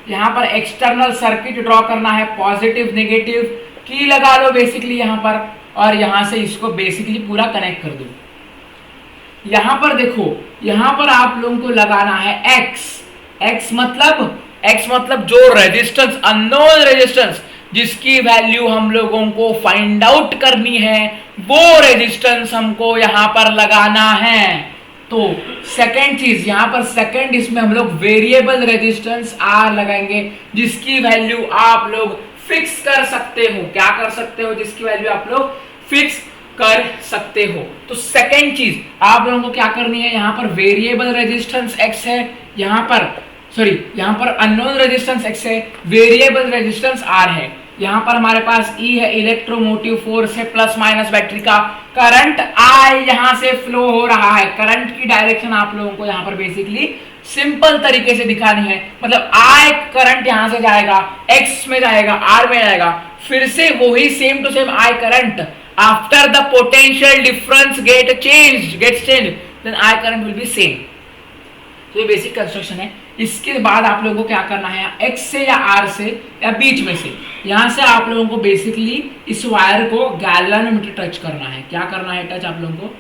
यहां पर एक्सटर्नल सर्किट ड्रॉ करना है, पॉजिटिव नेगेटिव की लगा लो बेसिकली यहां पर, और यहां से इसको बेसिकली पूरा कनेक्ट कर दो। यहां पर देखो, यहां पर आप लोगों को लगाना है एक्स मतलब जो रेजिस्टेंस, अननोन रेजिस्टेंस जिसकी वैल्यू हम लोगों को फाइंड आउट करनी है, वो रेजिस्टेंस हमको यहां पर लगाना है। तो सेकंड चीज यहां पर, सेकंड इसमें हम लोग वेरिएबल रेजिस्टेंस आर लगाएंगे, जिसकी वैल्यू आप लोग फिक्स कर सकते हो। क्या कर सकते हो? जिसकी वैल्यू आप लोग फिक्स कर सकते हो। तो सेकंड चीज आप लोगों को क्या करनी है, यहां पर वेरिएबल रेजिस्टेंस एक्स है, यहां पर अननोन रेजिस्टेंस एक्स है, वेरिएबल रेजिस्टेंस आर है। यहां पर हमारे पास ई है, इलेक्ट्रोमोटिव फोर्स है, प्लस माइनस बैटरी का करंट आई यहां से फ्लो हो रहा है। करंट की डायरेक्शन आप लोगों को यहां पर बेसिकली सिंपल तरीके से दिखानी है। मतलब आई करंट यहां से जाएगा, एक्स में जाएगा, आर में जाएगा, फिर से वही same to same I current after the potential difference gets changed then I current will be same। तो ये बेसिक कंस्ट्रक्शन है। इसके बाद आप लोगों को क्या करना है, X से या R से या बीच में से, यहां से आप लोगों को बेसिकली इस वायर को गैल्वेनोमीटर टच करना है। क्या करना है टच आप लोगों को,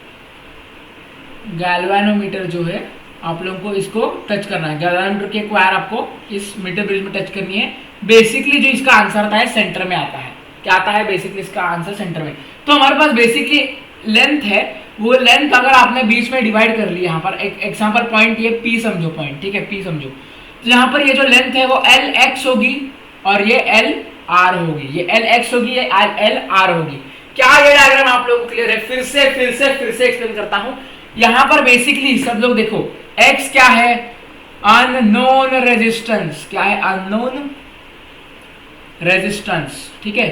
गैल्वेनोमीटर जो है आप लोगों को इसको टच करना है। गैल्वेनोमीटर की एक वायर आपको इस मीटर ब्रिज में टच करनी है। बेसिकली जो इसका आंसर आता है सेंटर में आता है। क्या आता है बेसिकली इसका आंसर सेंटर में। तो हमारे पास बेसिकली लेंथ है, वो लेंथ अगर आपने बीच में डिवाइड कर ली, यहाँ पर एक एग्जांपल पॉइंट ये P समझो पॉइंट, ठीक है, P समझो। तो यहाँ पर ये जो लेंथ है वो LX होगी और ये LR होगी, ये LX होगी, ये LR होगी। क्या ये डायग्राम आप लोगों को क्लियर है? फिर से एक्सप्लेन करता हूं। यहाँ पर बेसिकली सब लोग देखो, X क्या है, अननोन रेजिस्टेंस। क्या है? अननोन रेजिस्टेंस, ठीक है।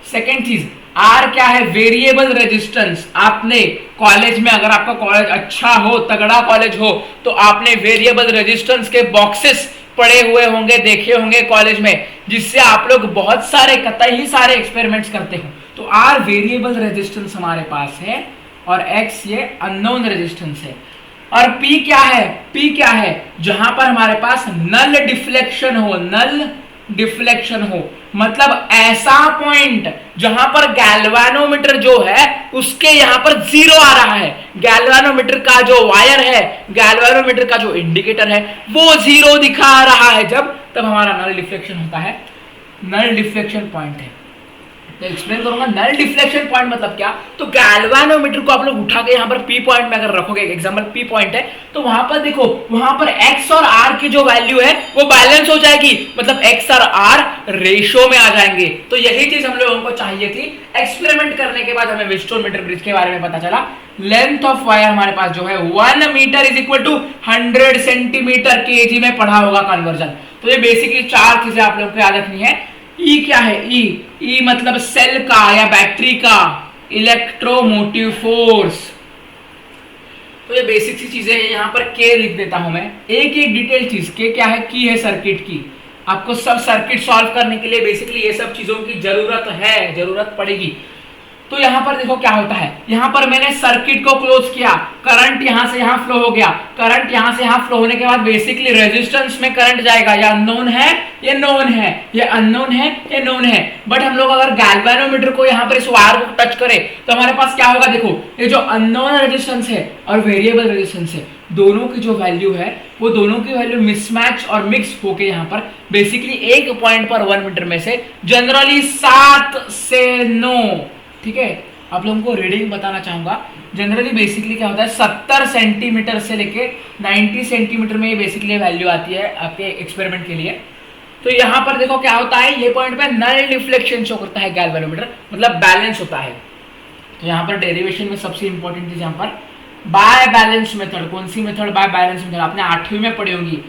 सेकेंड चीज आर क्या है, वेरिएबल रेजिस्टेंस। आपने कॉलेज में, अगर आपका कॉलेज अच्छा हो, तगड़ा कॉलेज हो, तो आपने वेरिएबल रेजिस्टेंस के बॉक्सेस पढ़े हुए होंगे, देखे होंगे कॉलेज में, जिससे आप लोग बहुत सारे कतई ही सारे एक्सपेरिमेंट्स करते हो। तो आर वेरिएबल रेजिस्टेंस हमारे पास है और एक्स ये अननोन रेजिस्टेंस है। और पी क्या है, पी क्या है, जहां पर हमारे पास नल डिफ्लेक्शन हो, नल डिफ्लेक्शन हो, मतलब ऐसा पॉइंट जहां पर गैल्वेनोमीटर जो है उसके यहां पर जीरो आ रहा है। गैल्वेनोमीटर का जो वायर है, गैल्वेनोमीटर का जो इंडिकेटर है, वो जीरो दिखा रहा है जब, तब हमारा नल डिफ्लेक्शन होता है। नल डिफ्लेक्शन पॉइंट है। तो एक्सप्लेन करूंगा नल डिफ्लेक्शन पॉइंट मतलब क्या। तो गैल्वानोमीटर को आप लोग उठा के यहाँ पर पी पॉइंट में अगर रखोगे, एग्जांपल पी पॉइंट है, तो वहां पर देखो वहां पर एक्स और आर की जो वैल्यू है वो बैलेंस हो जाएगी, मतलब एक्स और आर रेशो में आ जाएंगे। तो यही चीज हम लोगों को चाहिए थी। एक्सपेरिमेंट करने के बाद हमें व्हीटस्टोन मीटर ब्रिज के बारे में पता चला। लेंथ ऑफ वायर हमारे पास जो है 1 metre is equal to 100 centimetre KG में पढ़ा होगा कन्वर्जन। तो ये बेसिकली चार चीजें आप लोगों को याद रखनी है। ई क्या है, ई मतलब सेल का या बैटरी का इलेक्ट्रोमोटिव फोर्स। तो ये बेसिक सी चीजें हैं। यहां पर के लिख देता हूं मैं, एक एक डिटेल चीज। के क्या है, की है सर्किट की। आपको सब सर्किट सॉल्व करने के लिए बेसिकली ये सब चीजों की जरूरत पड़ेगी। तो यहां पर देखो क्या होता है, यहां पर मैंने सर्किट को क्लोज किया, करंट यहां से यहां फ्लो हो गया। करंट यहां से यहां फ्लो होने के बाद बेसिकली रेजिस्टेंस में करंट जाएगा। या अननोन है ये नोन है, ये अननोन है ये नोन है। बट हम लोग अगर गैल्वेनोमीटर को यहां पर इस वायर को टच करें तो हमारे पास क्या होगा, देखो ये जो अननोन रेजिस्टेंस है और वेरिएबल रेजिस्टेंस है, दोनों की जो वैल्यू है वो दोनों की वैल्यू मिसमैच और मिक्स होके यहाँ पर बेसिकली एक पॉइंट पर 1 मीटर में से जनरली 7 से 9, ठीक है। आप लोगों को रीडिंग बताना चाहूंगा। जनरली बेसिकली क्या होता है, 70 सेंटीमीटर से लेके 90 सेंटीमीटर में ये बेसिकली वैल्यू आती है आपके एक्सपेरिमेंट के लिए। तो यहाँ पर देखो क्या होता है, ये पॉइंट पे नल डिफ्लेक्शन शो करता है गैल्वेनोमीटर, मतलब बैलेंस होता है। तो यहाँ पर डेरिवेशन में सबसे इंपॉर्टेंट चीज यहाँ पर बाय बैलेंस मेथड। कौन सी मेथड, बाय बैलेंस मेथड, आपने 8वीं में पढ़ी होंगी।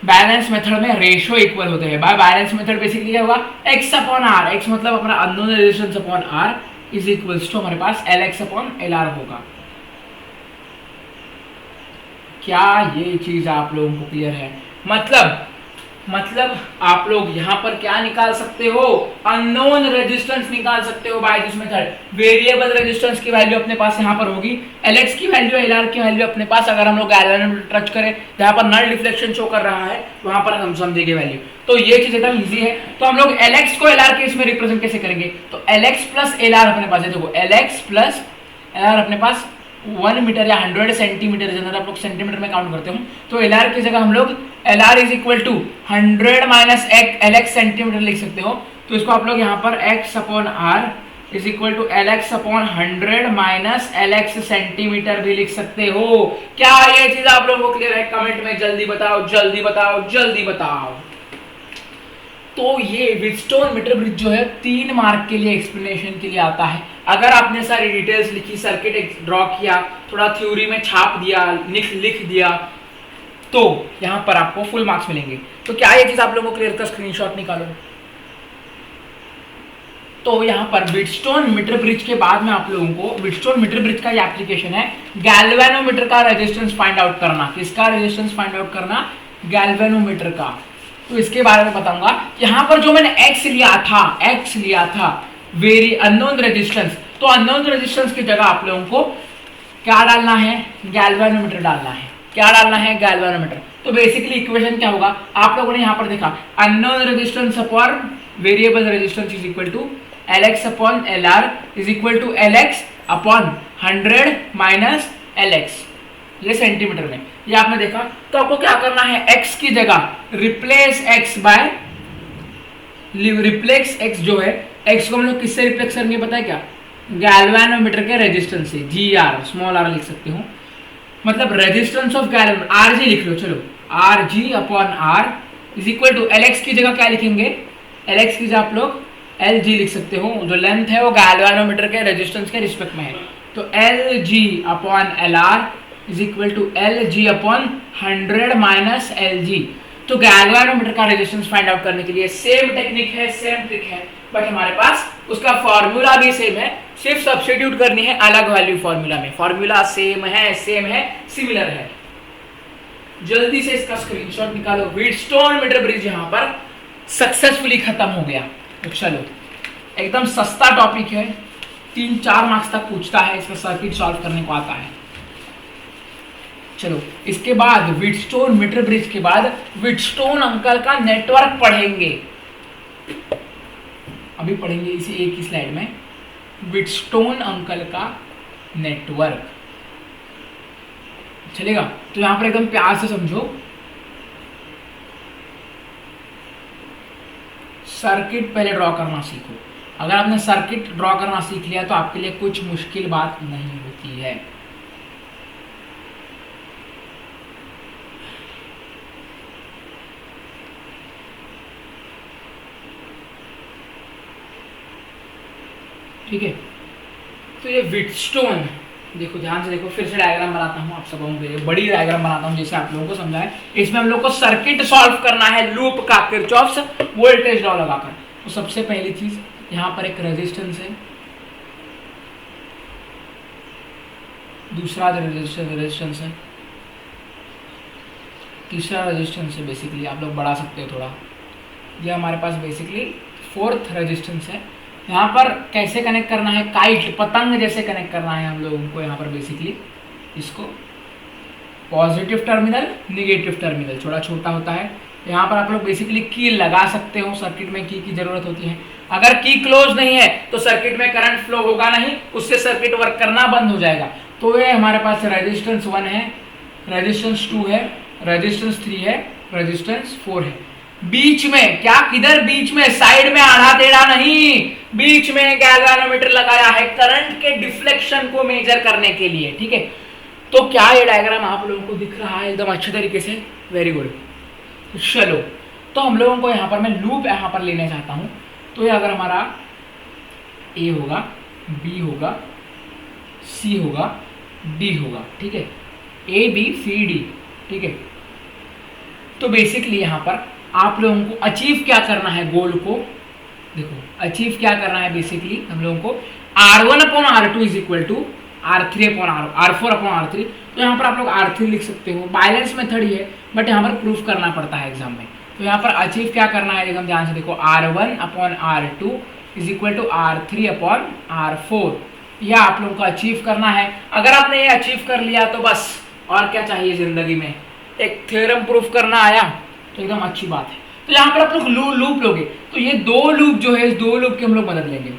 बैलेंस मेथड में रेशियो इक्वल होते हैं। बाय बैलेंस मेथड बेसिकली क्या होगा, x अपॉन आर, x मतलब अपना unknown resistance upon r is equals to हमारे पास lx अपॉन lr होगा। क्या ये चीज आप लोगों को क्लियर है? मतलब आप लोग यहाँ पर क्या निकाल सकते हो, अननोन रेजिस्टेंस निकाल सकते हो by this method. Variable resistance की वैल्यू अपने पास यहाँ पर होगी, Lx की वैल्यू, Lr की वैल्यू अपने पास। अगर हम लोग गैल्वेनोमीटर टच करें जहाँ पर नल डिफ्लेक्शन शो कर रहा है वहां पर हम समझेंगे वैल्यू। तो ये चीज एकदम इजी है। तो हम लोग Lx को Lr के इसमें रिप्रेजेंट कैसे करेंगे, तो Lx प्लस Lr अपने पास है। देखो Lx प्लस Lr अपने पास 1 मीटर या 100 सेंटीमीटर, जनरल आप लोग सेंटीमीटर में काउंट करते हो। तो Lr की जगह हम लोग Lr is equal to 100 minus Lx centimetre लिख सकते हो। तो इसको आप लोग यहाँ पर x upon r is equal to Lx upon 100 minus Lx centimetre भी लिख सकते हो। क्या ये चीज आप लोगों को क्लियर है? कमेंट में जल्दी बताओ, जल्दी बताओ, जल्दी बताओ। तो ये व्हीटस्टोन मीटर ब्रिज जो है 3 मार्क के लिए एक्सप्लेनेशन के लिए आता है। अगर आपने सारी डिटेल्स लिखी, सर्किट ड्रॉ किया, थोड़ा थ्योरी में छाप दिया, लिख दिया, तो यहां पर आपको फुल मार्क्स मिलेंगे। तो क्या ये चीज आप लोगों को क्लियर कर स्क्रीनशॉट निकालो। तो यहाँ पर व्हीटस्टोन मीटर ब्रिज के बाद में आप लोगों को व्हीटस्टोन मीटर ब्रिज का ये एप्लीकेशन है गैल्वेनोमीटर का रेजिस्टेंस फाइंड आउट करना। किसका रेजिस्टेंस फाइंड आउट करना? गैल्वेनोमीटर का। तो इसके बारे में बताऊंगा। यहाँ पर जो मैंने x लिया था वेरी अननोन रेजिस्टेंस, तो अननोन रेजिस्टेंस की जगह आप लोगों को क्या डालना है, गैल्वेनोमीटर डालना है। क्या डालना है? गैल्वेनोमीटर। तो बेसिकली इक्वेशन क्या होगा, आप लोगों ने यहाँ पर देखा unknown resistance upon variable resistance is equal to Lx upon Lr is equal to Lx upon 100 minus Lx, ये सेंटीमीटर में, ये आपने देखा। तो आपको क्या करना है, x की जगह रिप्लेस x जो है, x को हम लोग किससे रिप्लेस करेंगे पता है क्या? गैल्वेनोमीटर के रेजिस्टेंस से, Gr, स्मॉल r लिख सकते हो, मतलब रेजिस्टेंस ऑफ गैल्वेन, Rg लिख लो, चलो Rg upon r is equal to Lx की जगह क्या लिखेंगे, Lx की जगह आप लोग Lg लिख सकते हो, जो लेंथ है वो गैल्वेनोमीटर के रेजिस्टेंस के रिस्पेक्ट में है। तो Lg upon Lr is equal to Lg upon 100 minus Lg। तो गैल्वेनोमीटर का रेजिस्टेंस फाइंड आउट करने के लिए सेम टेक्निक है, सेम ट्रिक है, बट हमारे पास उसका फॉर्मूला भी सेम है, सिर्फ सब्स्टिट्यूट करनी है अलग वैल्यू फॉर्मूला में। फॉर्मूला सेम है, सिमिलर है। जल्दी से इसका स्क्रीनशॉट निकालो। व्हीटस्टोन मीटर ब्रिज यहाँ पर सक्सेसफुली खत्म हो गया। तो चलो, एकदम सस्ता टॉपिक है, 3-4 मार्क्स तक पूछता है, इसका सर्किट सॉल्व करने को आता है। चलो, इसके बाद व्हीटस्टोन मीटर ब्रिज के बाद व्हीटस्टोन अंकल का नेटवर्क पढ़ेंगे। अभी पढ़ेंगे इसी एक ही स्लाइड में व्हीटस्टोन अंकल का नेटवर्क, चलेगा? तो यहां पर एकदम प्यार से समझो। सर्किट पहले ड्रॉ करना सीखो। अगर आपने सर्किट ड्रॉ करना सीख लिया तो आपके लिए कुछ मुश्किल बात नहीं होती है। ठीक है, तो ये व्हीटस्टोन, देखो ध्यान से देखो, फिर से डायग्राम बनाता हूँ आप सबों के लिए, बड़ी डायग्राम बनाता हूँ जैसे आप लोगों को समझा है। इसमें हम लोग को सर्किट सॉल्व करना है लूप का किरचॉफ्स वोल्टेज लॉ लगाकर। तो सबसे पहली चीज यहाँ पर एक रेजिस्टेंस है, दूसरा रेजिस्टेंस है, तीसरा रेजिस्टेंस है। बेसिकली आप लोग बढ़ा सकते हो थोड़ा, ये हमारे पास बेसिकली फोर्थ रेजिस्टेंस है। यहाँ पर कैसे कनेक्ट करना है, काइट पतंग जैसे कनेक्ट करना है हम लोगों को। यहाँ पर बेसिकली इसको पॉजिटिव टर्मिनल निगेटिव टर्मिनल थोड़ा छोटा होता है। यहाँ पर आप लोग बेसिकली की लगा सकते हो, सर्किट में की जरूरत होती है। अगर की क्लोज नहीं है तो सर्किट में करंट फ्लो होगा नहीं, उससे सर्किट वर्क करना बंद हो जाएगा। तो ये हमारे पास रेजिस्टेंस 1 है, रेजिस्टेंस 2 है, रेजिस्टेंस 3 है, रेजिस्टेंस 4 है। बीच में क्या, किधर बीच में, साइड में आधा टेढ़ा नहीं, बीच में गैल्वेनोमीटर लगाया है करंट के डिफ्लेक्शन को मेजर करने के लिए। ठीक है, तो क्या ये डायग्राम आप लोगों को दिख रहा है एकदम अच्छे तरीके से? Very good. चलो, तो हम लोगों को यहाँ पर मैं लूप यहाँ पर लेने चाहता हूँ। तो ये अगर हमारा ए होगा, बी होगा, सी होगा, डी होगा, ठीक है, ए बी सी डी। ठीक है, तो बेसिकली यहाँ पर आप लोगों को अचीव क्या करना है, गोल को देखो अचीव क्या करना है। बेसिकली हम लोगों को R1/R2 is equal to R4/R3। तो यहाँ पर आप लोग R3 लिख सकते हो, बैलेंस मेथड ही है बट यहाँ पर प्रूफ करना पड़ता है एग्जाम में। तो यहाँ पर अचीव क्या करना है एकदम ध्यान से देखो, R1/R2 is equal to R3/R4। यह आप लोगों को अचीव करना है। अगर आपने ये अचीव कर लिया तो बस और क्या चाहिए जिंदगी में, एक थ्योरम प्रूफ करना आया तो एकदम अच्छी बात है। तो यहाँ पर आप लोग लूप लोगे, तो ये दो लूप जो है, इस दो लूप की हम लोग मदद लेंगे।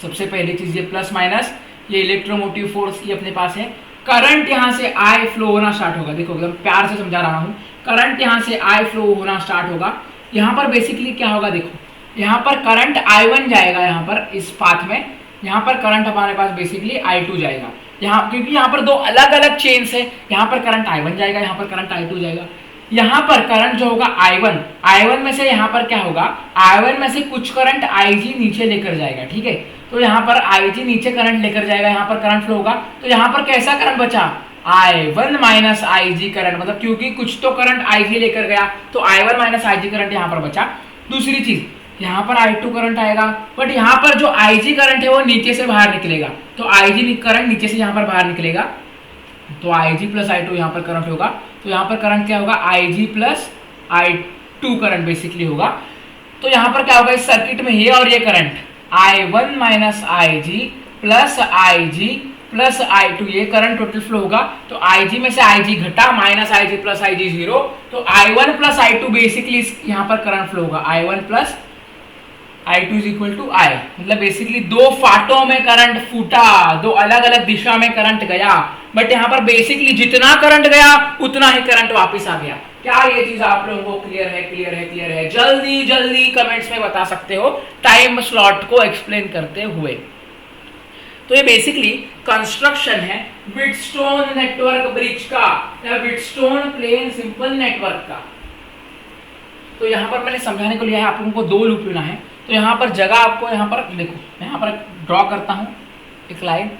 सबसे पहली चीज ये प्लस माइनस, ये इलेक्ट्रोमोटिव फोर्स ये अपने पास है। करंट यहाँ से आई फ्लो होना स्टार्ट होगा, देखो एकदम प्यार से समझा रहा हूँ। करंट यहाँ से आई फ्लो होना स्टार्ट होगा। यहाँ पर बेसिकली क्या होगा देखो, यहाँ पर करंट I1 जाएगा, यहाँ पर इस पाथ में यहाँ पर करंट हमारे पास बेसिकली I2 जाएगा। यहाँ क्योंकि यहाँ पर दो अलग अलग चेन्स है, यहाँ पर करंट I1 जाएगा, यहाँ पर करंट I2 जाएगा। यहाँ पर करंट जो होगा I1 में से यहाँ पर क्या होगा, I1 में से कुछ करंट IG नीचे लेकर जाएगा। ठीक है, तो यहाँ पर IG नीचे करंट लेकर जाएगा, यहाँ पर करंट फ्लो होगा। तो यहाँ पर कैसा करंट बचा, I1 माइनस IG करंट, मतलब क्योंकि कुछ तो करंट IG लेकर गया तो I1 माइनस IG करंट यहाँ पर बचा। दूसरी चीज यहाँ पर I2 करंट आएगा, बट यहाँ पर जो IG करंट है वो नीचे से बाहर निकलेगा, तो IG करंट नीचे से यहाँ पर बाहर निकलेगा, तो IG प्लस I2 यहाँ पर करंट होगा। तो यहाँ पर करंट क्या होगा, IG plus I2 current basically होगा। तो यहाँ पर क्या होगा इस सर्किट में, ये और ये current I1 minus IG plus IG plus I2, ये करंट टोटल फ्लो होगा। तो IG में से IG घटा, माइनस IG प्लस IG 0, तो I1 प्लस I2 बेसिकली यहाँ पर करंट फ्लो होगा। I1 plus I2 is equal to I, मतलब बेसिकली दो फाटों में करंट फूटा, दो अलग अलग दिशा में करंट गया, बट यहाँ पर बेसिकली जितना करंट गया उतना ही करंट वापस आ गया। क्या ये चीज आप लोगों को क्लियर है? क्लियर है, क्लियर है? जल्दी जल्दी कमेंट्स में बता सकते हो टाइम स्लॉट को एक्सप्लेन करते हुए। तो ये बेसिकली कंस्ट्रक्शन है व्हीटस्टोन नेटवर्क ब्रिज का या व्हीटस्टोन प्लेन सिंपल नेटवर्क का। तो यहाँ पर मैंने समझाने को लिया है, आप लोगों को दो लूप लेना है। तो यहाँ पर जगह आपको यहाँ पर देखो, मैं यहाँ पर ड्रॉ करता हूँ एक लाइन,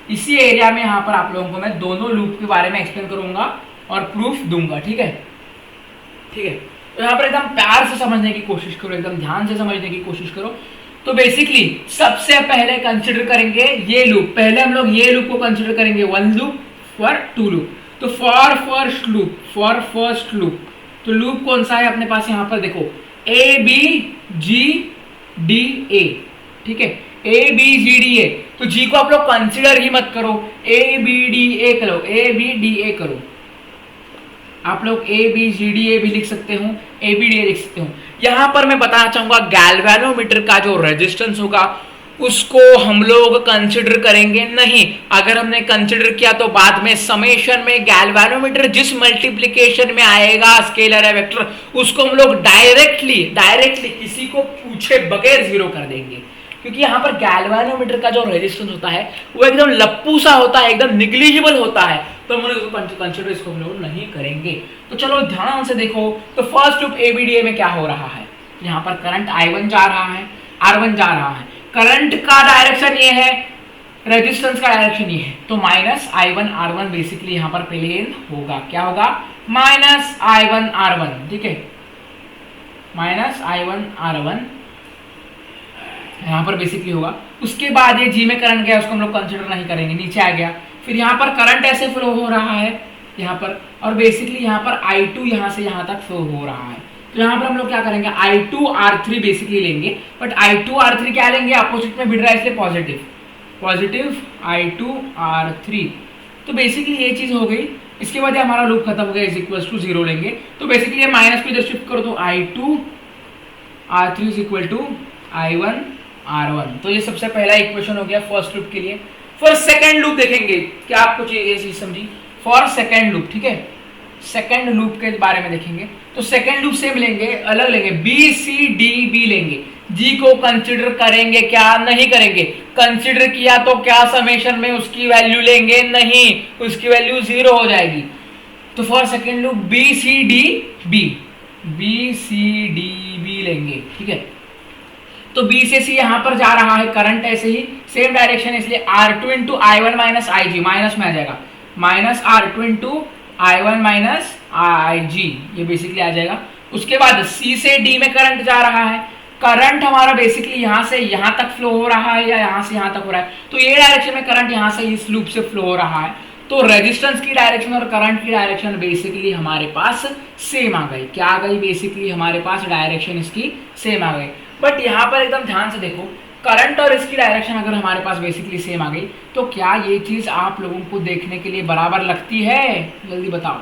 इसी एरिया में यहाँ पर आप लोगों को मैं दोनों लूप के बारे में एक्सप्लेन करूंगा और प्रूफ दूंगा। ठीक है, ठीक है। तो यहाँ पर एकदम प्यार से समझने की कोशिश करो, एकदम ध्यान से समझने की कोशिश करो। तो बेसिकली सबसे पहले कंसिडर करेंगे ये लूप, पहले हम लोग ये लूप को कंसिडर करेंगे, 1 लूप फॉर 2 लूप। तो फॉर फर्स्ट लूप, तो लूप कौन सा है अपने पास, यहाँ पर देखो ABGDA। ठीक है, ABGDA, तो G को आप लोग कंसिडर ही मत करो, ABDA करो, ABDA करो। आप लोग ABGDA भी लिख सकते हो, ABDA लिख सकते हो। यहां पर मैं बताना चाहूंगा गैल्वेनोमीटर का जो रेजिस्टेंस होगा उसको हम लोग कंसिडर करेंगे नहीं। अगर हमने कंसिडर किया तो बाद में समेशन में गैल्वेनोमीटर जिस मल्टीप्लिकेशन में आएगा स्केलर है वेक्टर, उसको हम लोग डायरेक्टली किसी को पूछे बगैर जीरो कर देंगे। क्योंकि यहाँ पर गैल्वेनोमीटर का जो रेजिस्टेंस होता है वो एकदम लप्पू सा होता है, एकदम निग्लिजिबल होता है, तो हम लोग कंसिडर इसको हम लोग नहीं करेंगे। तो चलो ध्यान से देखो, तो फर्स्ट लूप एबीडीए में क्या हो रहा है, यहाँ पर करंट I1 जा रहा है, R1 जा रहा है, करंट का डायरेक्शन ये है, रेजिस्टेंस का डायरेक्शन ये है, तो माइनस I1 R1 बेसिकली यहाँ पर प्लेन होगा, क्या होगा, माइनस I1 R1, ठीक है, माइनस I1 R1 यहाँ पर बेसिकली होगा। उसके बाद ये जी में करंट गया, उसको हम लोग कंसिडर नहीं करेंगे, नीचे आ गया। फिर यहाँ पर करंट ऐसे फ्लो हो रहा है यहाँ पर, और बेसिकली यहाँ पर I2 यहाँ से यहाँ तक फ्लो हो रहा है। तो यहाँ पर हम लोग क्या करेंगे, I2 R3 बेसिकली लेंगे, बट I2 R3 क्या लेंगे, अपोजिट में भिड़ रहा है इसलिए पॉजिटिव, पॉजिटिव I2 R3। तो बेसिकली ये चीज हो गई। इसके बाद हमारा लूप खत्म हो गया, इज इक्वल टू 0 लेंगे, तो बेसिकली ये माइनस को इधर शिफ्ट करो तो I2 R3 is equal to I1 R1। तो ये सबसे पहला इक्वेशन हो गया फर्स्ट लूप के लिए। फॉर सेकंड लूप देखेंगे, क्या आप कुछ ये चीज समझी, फॉर सेकंड लूप, ठीक है, सेकंड लूप के बारे में देखेंगे। तो सेकंड लूप सेम लेंगे, अलग लेंगे, बी सी डी बी लेंगे, जी को कंसिडर करेंगे क्या, नहीं करेंगे, कंसिडर किया तो क्या समेशन में उसकी वैल्यू लेंगे, नहीं, उसकी वैल्यू 0 हो जाएगी। तो for second loop B C D B, B C D B लेंगे, ठीक है। तो बी से सी यहाँ पर जा रहा है करंट, ऐसे ही सेम डायरेक्शन, इसलिए R2 into I1 minus IG, minus में आ जाएगा, minus R2 into I1 minus IG, ये बेसिकली आ जाएगा। उसके बाद C से D में करंट जा रहा है, करंट हमारा बेसिकली यहाँ से यहाँ तक फ्लो हो रहा है या यहाँ से यहाँ तक हो रहा है, तो ये डायरेक्शन में करंट यहाँ से इस लूप से फ्लो हो रहा है। तो रेजिस्टेंस की डायरेक्शन और करंट की डायरेक्शन बेसिकली हमारे पास सेम आ गई, क्या आ गई, बेसिकली हमारे पास डायरेक्शन इसकी सेम आ गई। बट यहाँ पर एकदम ध्यान से देखो, करंट और इसकी डायरेक्शन अगर हमारे पास बेसिकली सेम आ गई, तो क्या ये चीज आप लोगों को देखने के लिए बराबर लगती है, जल्दी बताओ,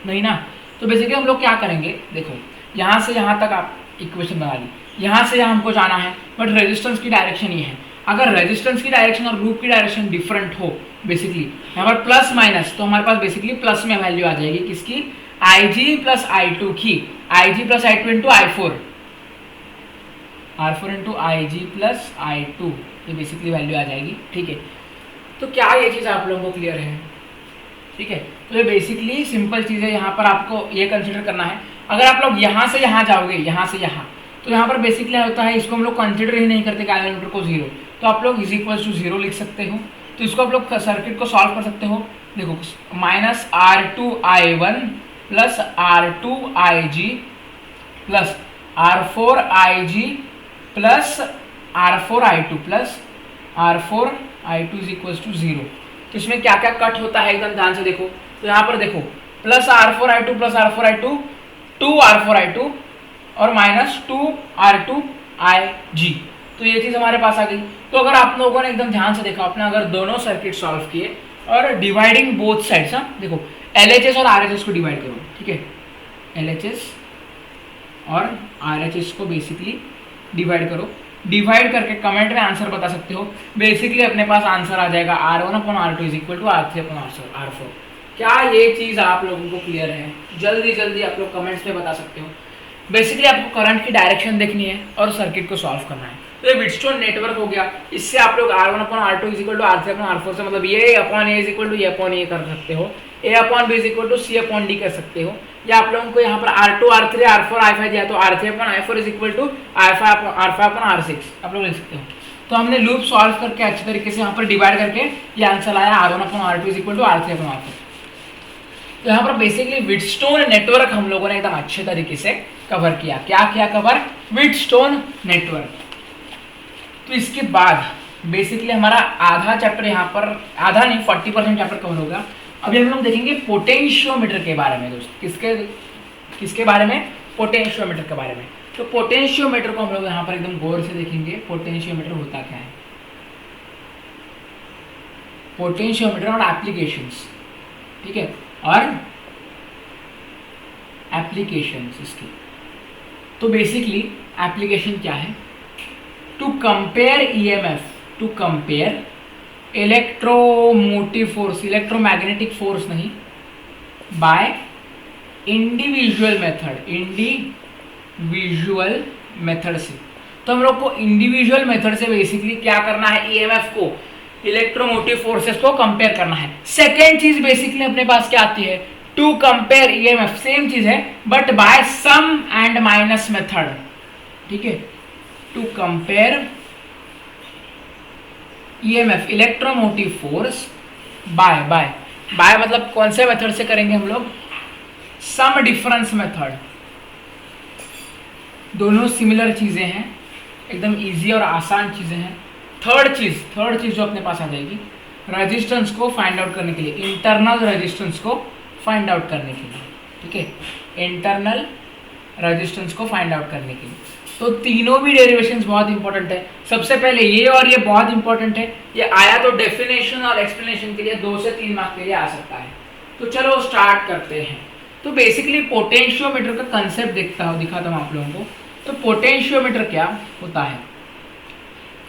नहीं ना। तो बेसिकली हम लोग क्या करेंगे, देखो यहाँ से यहाँ तक आप इक्वेशन बना ली, यहाँ से यहाँ हमको जाना है, बट रेजिस्टेंस की डायरेक्शन ये है। अगर रेजिस्टेंस की डायरेक्शन और लूप की डायरेक्शन डिफरेंट हो, बेसिकली यहाँ पर प्लस माइनस, तो हमारे पास बेसिकली प्लस में वैल्यू आ जाएगी किसकी, IG प्लस I2 की, IG plus I2 into I4, R4 into IG plus I2, ये बेसिकली वैल्यू आ जाएगी, ठीक है। तो क्या ये चीज़ आप लोगों को क्लियर है, ठीक है। तो ये बेसिकली सिंपल चीज़ है, यहाँ पर आपको ये कंसिडर करना है। अगर आप लोग यहाँ से यहाँ जाओगे, यहाँ से यहाँ, तो यहाँ पर बेसिकली होता है, इसको हम लोग कंसिडर ही नहीं करते गैल्वेनोमीटर को 0, तो आप लोग इज इक्वल टू 0 लिख सकते हो। तो इसको आप लोग सर्किट को सॉल्व कर सकते हो। देखो minus R2 I1 plus R2 IG plus R4 IG plus R4 I2 plus R4 I2 is equal to 0। तो इसमें क्या क्या कट होता है एकदम ध्यान से देखो। तो यहाँ पर देखो plus R4 I2 plus R4 I2 2 R4 I2 और माइनस 2 R2 IG, तो ये चीज़ हमारे पास आ गई। तो अगर आप लोगों ने एकदम ध्यान से देखा, आपने अगर दोनों सर्किट सॉल्व किए और डिवाइडिंग बोथ साइड्स, देखो LHS और RHS को डिवाइड करो, ठीक है, LHS और RHS को बेसिकली डिवाइड करो, डिवाइड करके कमेंट में आंसर बता सकते हो। बेसिकली अपने पास आंसर आ जाएगा R1/R2 is equal to R3/R4। क्या ये चीज़ आप लोगों को क्लियर है? जल्दी जल्दी आप लोग कमेंट्स में बता सकते हो। बेसिकली आपको करंट की डायरेक्शन देखनी है और सर्किट को सॉल्व करना है। तो ये व्हीटस्टोन नेटवर्क हो गया, इससे आप लोग R1/R2 is equal to R3/R4 से मतलब ये upon A is equal to A upon A कर सकते हो, A upon B is equal to C upon D कर सकते हो, या आप लोगों को यहाँ पर R2 R3 R4 I5 दिया तो R3/I4 is equal to R5/R6 आप लोग लिख सकते हो। तो हमने लूप सॉल्व करके अच्छे तरीके से यहाँ पर डिवाइड करके ये आंसर आया R1/R2 is equal to R3/R4। तो यहाँ पर बेसिकली व्हीटस्टोन नेटवर्क हम लोगों ने एकदम अच्छे तरीके से कवर किया। क्या किया कवर? Wheatstone network. तो इसके बाद बेसिकली हमारा आधा चैप्टर यहाँ पर, आधा नहीं 40% चैप्टर कवर होगा। अभी हम लोग देखेंगे पोटेंशियोमीटर के बारे में दोस्त। किसके बारे में? पोटेंशियोमीटर के बारे में। तो पोटेंशियोमीटर को हम लोग यहाँ पर एकदम गौर से देखेंगे, पोटेंशियोमीटर होता क्या है, पोटेंशियोमीटर और एप्लीकेशंस, ठीक है, और एप्लीकेशंस इसकी। तो बेसिकली एप्लीकेशन क्या है? To compare EMF, to compare electromotive force, electromagnetic force नहीं, by individual method, individual method से। तो हम लोग को इंडिविजुअल मेथड से बेसिकली क्या करना है, ईएमएफ को, इलेक्ट्रोमोटिव फोर्सेस को कंपेयर करना है। सेकेंड चीज बेसिकली अपने पास क्या आती है, टू कंपेयर ईएमएफ, सेम चीज है but by sum and minus method, ठीक है। To compare EMF, electromotive force, by मतलब कौन से मेथड से करेंगे हम लोग, सम डिफरेंस मेथड। दोनों सिमिलर चीजें हैं, एकदम इजी और आसान चीजें हैं। थर्ड चीज जो अपने पास आ जाएगी, रेजिस्टेंस को फाइंड आउट करने के लिए, इंटरनल रेजिस्टेंस को फाइंड आउट करने के लिए, ठीक है, इंटरनल रेजिस्टेंस को फाइंड आउट करने के लिए। तो तीनों भी डेरिवेशंस बहुत इंपॉर्टेंट है। सबसे पहले ये और ये बहुत इंपॉर्टेंट है, ये आया तो डेफिनेशन और एक्सप्लेनेशन के लिए 2 से 3 मार्क्स के लिए आ सकता है। तो चलो स्टार्ट करते हैं। तो बेसिकली पोटेंशियोमीटर का कंसेप्ट दिखाता हूँ आप लोगों को। तो पोटेंशियोमीटर क्या होता है,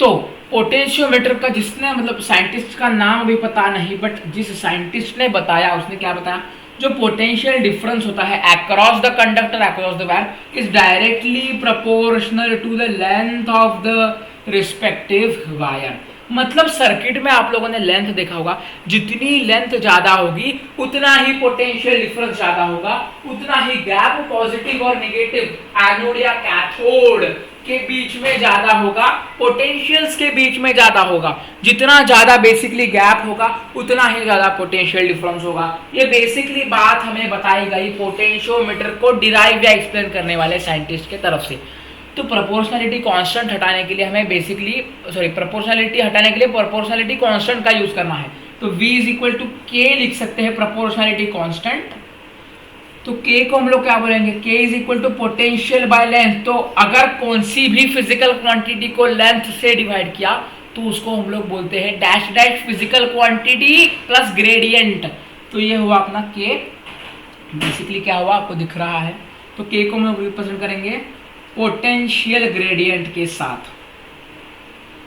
तो पोटेंशियोमीटर का जिसने मतलब साइंटिस्ट का नाम अभी पता नहीं, बट जिस साइंटिस्ट ने बताया उसने क्या बताया, जो पोटेंशियल डिफरेंस होता है across the conductor, across the wire, is directly proportional to the length of the respective wire. मतलब सर्किट में आप लोगों ने लेंथ देखा होगा, जितनी लेंथ ज्यादा होगी उतना ही पोटेंशियल डिफरेंस ज्यादा होगा, उतना ही गैप पॉजिटिव और नेगेटिव एनोड या कैथोड के बीच में ज्यादा होगा, पोटेंशियल्स के बीच में ज्यादा होगा। जितना ज्यादा बेसिकली गैप होगा उतना ही ज्यादा पोटेंशियल डिफरेंस होगा। ये बेसिकली बात हमें बताई गई पोटेंशियोमीटर को डिराइव या एक्सप्लेन करने वाले साइंटिस्ट के तरफ से। तो प्रोपोर्शनलिटी कांस्टेंट हटाने के लिए हमें प्रोपोर्शनलिटी हटाने के लिए प्रोपोर्शनलिटी कांस्टेंट का यूज करना है। तो V इज इक्वल टू के लिख सकते हैं प्रोपोर्शनलिटी कांस्टेंट। तो K को हम लोग क्या बोलेंगे, K is equal to potential by length. तो अगर कौन सी भी फिजिकल क्वांटिटी को लेंथ से डिवाइड किया तो उसको हम लोग बोलते हैं dash dash physical quantity plus gradient. तो ये हुआ अपना K, बेसिकली क्या हुआ आपको दिख रहा है। तो K को हम लोग रिप्रेजेंट करेंगे पोटेंशियल ग्रेडियंट के साथ,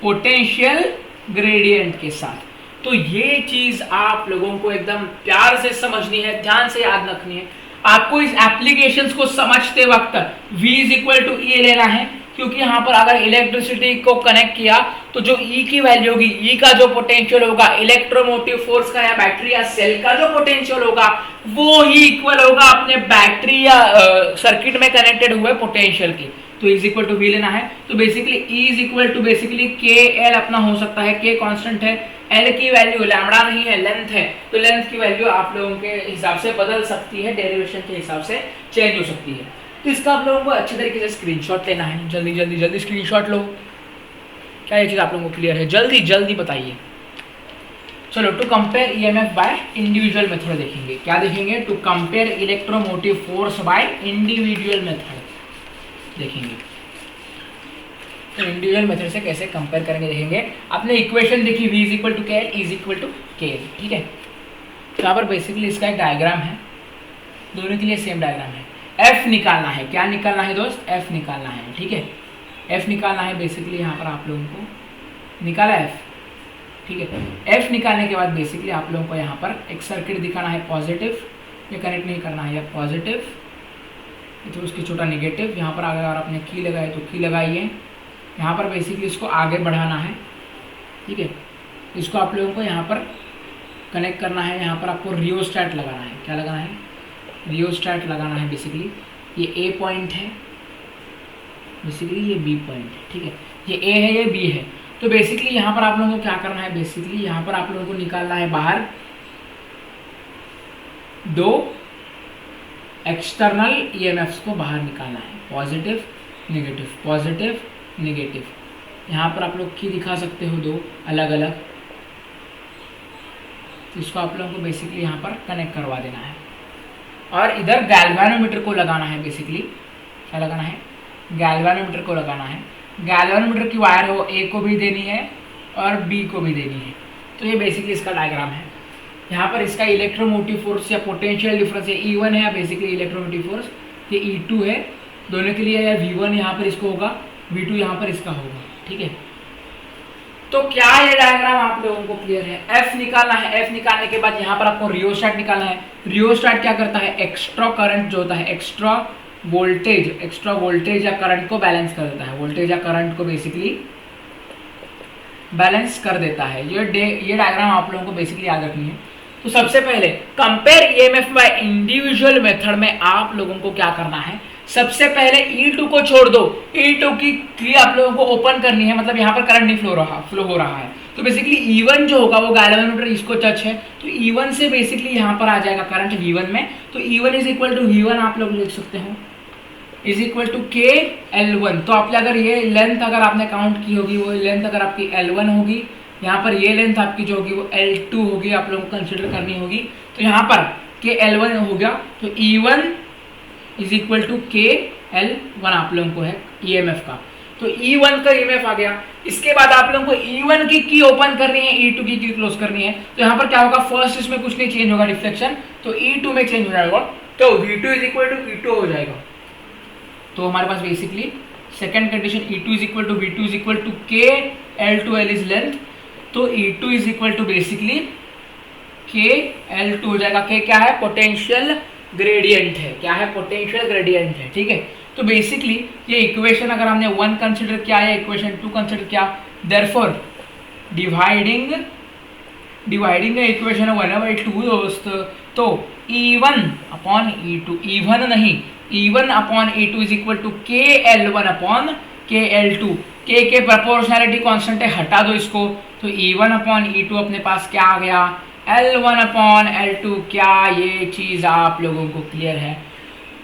पोटेंशियल ग्रेडियंट के साथ। तो ये चीज आप लोगों को एकदम प्यार से समझनी है, ध्यान से याद रखनी है। आपको इस एप्लीकेशंस को समझते वक्त V is equal to E लेना है, क्योंकि यहाँ पर अगर इलेक्ट्रिसिटी को कनेक्ट किया तो जो E की वैल्यू होगी, E का जो पोटेंशियल होगा इलेक्ट्रोमोटिव फोर्स का या बैटरी या सेल का जो पोटेंशियल होगा वो ही इक्वल होगा अपने बैटरी या सर्किट में कनेक्टेड हुए पोटेंशियल की। तो इज इक्वल टू V लेना है। तो basically E is equal to basically KL अपना हो सकता है, K कांस्टेंट है, L की वैल्यू लैम्बडा नहीं है, लेंथ है। तो लेंथ की वैल्यू आप लोगों के हिसाब से बदल सकती है, डेरिवेशन के हिसाब से चेंज हो सकती है। तो इसका आप लोगों को अच्छे तरीके से स्क्रीनशॉट लेना है। जल्दी जल्दी जल्दी स्क्रीनशॉट लो। क्या ये चीज़ आप लोगों को क्लियर है? जल्दी जल्दी बताइए। चलो, to compare EMF by individual method देखेंगे। क्या देखेंगे? To compare electromotive force by individual method देखेंगे। तो इंडिविजुअल मेथड से कैसे कंपेयर करेंगे देखेंगे। आपने इक्वेशन देखी V is equal to K L, E is equal to K L, ठीक है। तो यहाँ पर बेसिकली इसका एक डायग्राम है, दोनों के लिए सेम डायग्राम है। F निकालना है। क्या निकालना है दोस्त? F निकालना है, ठीक है। F निकालना है बेसिकली यहाँ पर आप लोगों को निकाला F, ठीक है। F निकालने के बाद बेसिकली आप लोगों को यहाँ पर एक सर्किट दिखाना है पॉजिटिव, ये कनेक्ट नहीं करना है, या पॉजिटिव तो उसकी छोटा नेगेटिव। यहाँ पर अगर आपने की लगाए तो की लगाइए। यहाँ पर बेसिकली इसको आगे बढ़ाना है, ठीक है। इसको आप लोगों को यहाँ पर कनेक्ट करना है। यहाँ पर आपको रियोस्टैट लगाना है। क्या लगाना है? रियोस्टैट लगाना है। बेसिकली ये A पॉइंट है, बेसिकली ये B पॉइंट है, ठीक है। ये A है, ये B है। तो बेसिकली यहाँ पर आप लोगों को क्या करना है, बेसिकली यहाँ पर आप लोगों को निकालना है बाहर दो एक्सटर्नल ईएमएफ्स को बाहर निकालना है, पॉजिटिव नेगेटिव, पॉजिटिव नेगेटिव। यहाँ पर आप लोग की दिखा सकते हो दो अलग अलग। तो इसको आप लोगों को बेसिकली यहाँ पर कनेक्ट करवा देना है और इधर गैल्वेनोमीटर को लगाना है। बेसिकली क्या लगाना है? गैल्वेनोमीटर को लगाना है। गैल्वेनोमीटर की वायर हो A को भी देनी है और B को भी देनी है। तो ये बेसिकली इसका डायग्राम है। यहाँ पर इसका इलेक्ट्रोमोटिव फोर्स या पोटेंशियल डिफरेंस है E1 है, या बेसिकली इलेक्ट्रोमोटिव फोर्स ये E2 है दोनों के लिए, या V1 यहाँ पर इसको होगा, V2 यहाँ पर इसका होगा, ठीक है। तो क्या ये डायग्राम आप लोगों को क्लियर है? F निकालना है। F निकालने के बाद यहाँ पर आपको रियोस्टैट निकालना है। रियोस्टैट क्या करता है? एक्स्ट्रा करंट जो होता है, एक्स्ट्रा वोल्टेज, एक्स्ट्रा वोल्टेज या करंट को बैलेंस कर देता है, वोल्टेज या करंट को बेसिकली बैलेंस कर देता है। ये डायग्राम आप लोगों को बेसिकली याद रखनी है। तो सबसे पहले compare EMF by individual method में आप लोगों को क्या करना है, सबसे पहले E2 को छोड़ दो, E2 की आप लोगों को ओपन करनी है, मतलब यहाँ पर करंट नहीं फ्लो हो रहा है। तो बेसिकली E1 जो होगा वो गैल्वेनोमीटर इसको टच है, तो E1 से बेसिकली यहाँ पर आ जाएगा करंट V1 में। तो E1 is equal to V1 आप लोग लिख सकते हो इज इक्वल टू के L1। तो आपने अगर ये लेंथ अगर आपने काउंट की होगी, वो लेंथ अगर आपकी L1 होगी, यहाँ पर ये लेंथ आपकी जो होगी वो L2 होगी, आप लोगों को कंसिडर करनी होगी। तो यहाँ पर के L1 हो गया, तो E1 इज इक्वल टू के L1 आप लोगों को है EMF का। तो E1 का EMF आ गया। इसके बाद आप लोगों को E1 की ओपन करनी है, E2 की क्लोज करनी है। तो यहाँ पर क्या होगा, फर्स्ट इसमें कुछ नहीं चेंज होगा रिफ्लेक्शन, तो E2 में चेंज हो जाएगा, तो V2 is equal to E2 हो जाएगा। तो हमारे पास basically second condition E2 is equal to V2 is equal to के L2L इज लेंथ, तो E2 is equal to basically के L2 हो जाएगा। के क्या है, पोटेंशियल ग्रेडियंट है, क्या है, पोटेंशियल ग्रेडियंट है, ठीक है। तो बेसिकली ये इक्वेशन अगर हमने 1 कंसिडर किया या इक्वेशन 2 कंसिडर किया, देयरफॉर डिवाइडिंग इक्वेशन 1/2 दोस्त, तो E1 अपॉन E2, E1 नहीं, E1 upon E2 is equal to के L1 अपॉन के L2। के प्रोपोर्शनैलिटी कांस्टेंट है, हटा दो इसको, तो E1 अपॉन E2 अपने पास क्या आ गया, L1 अपॉन L2। क्या ये चीज आप लोगों को क्लियर है?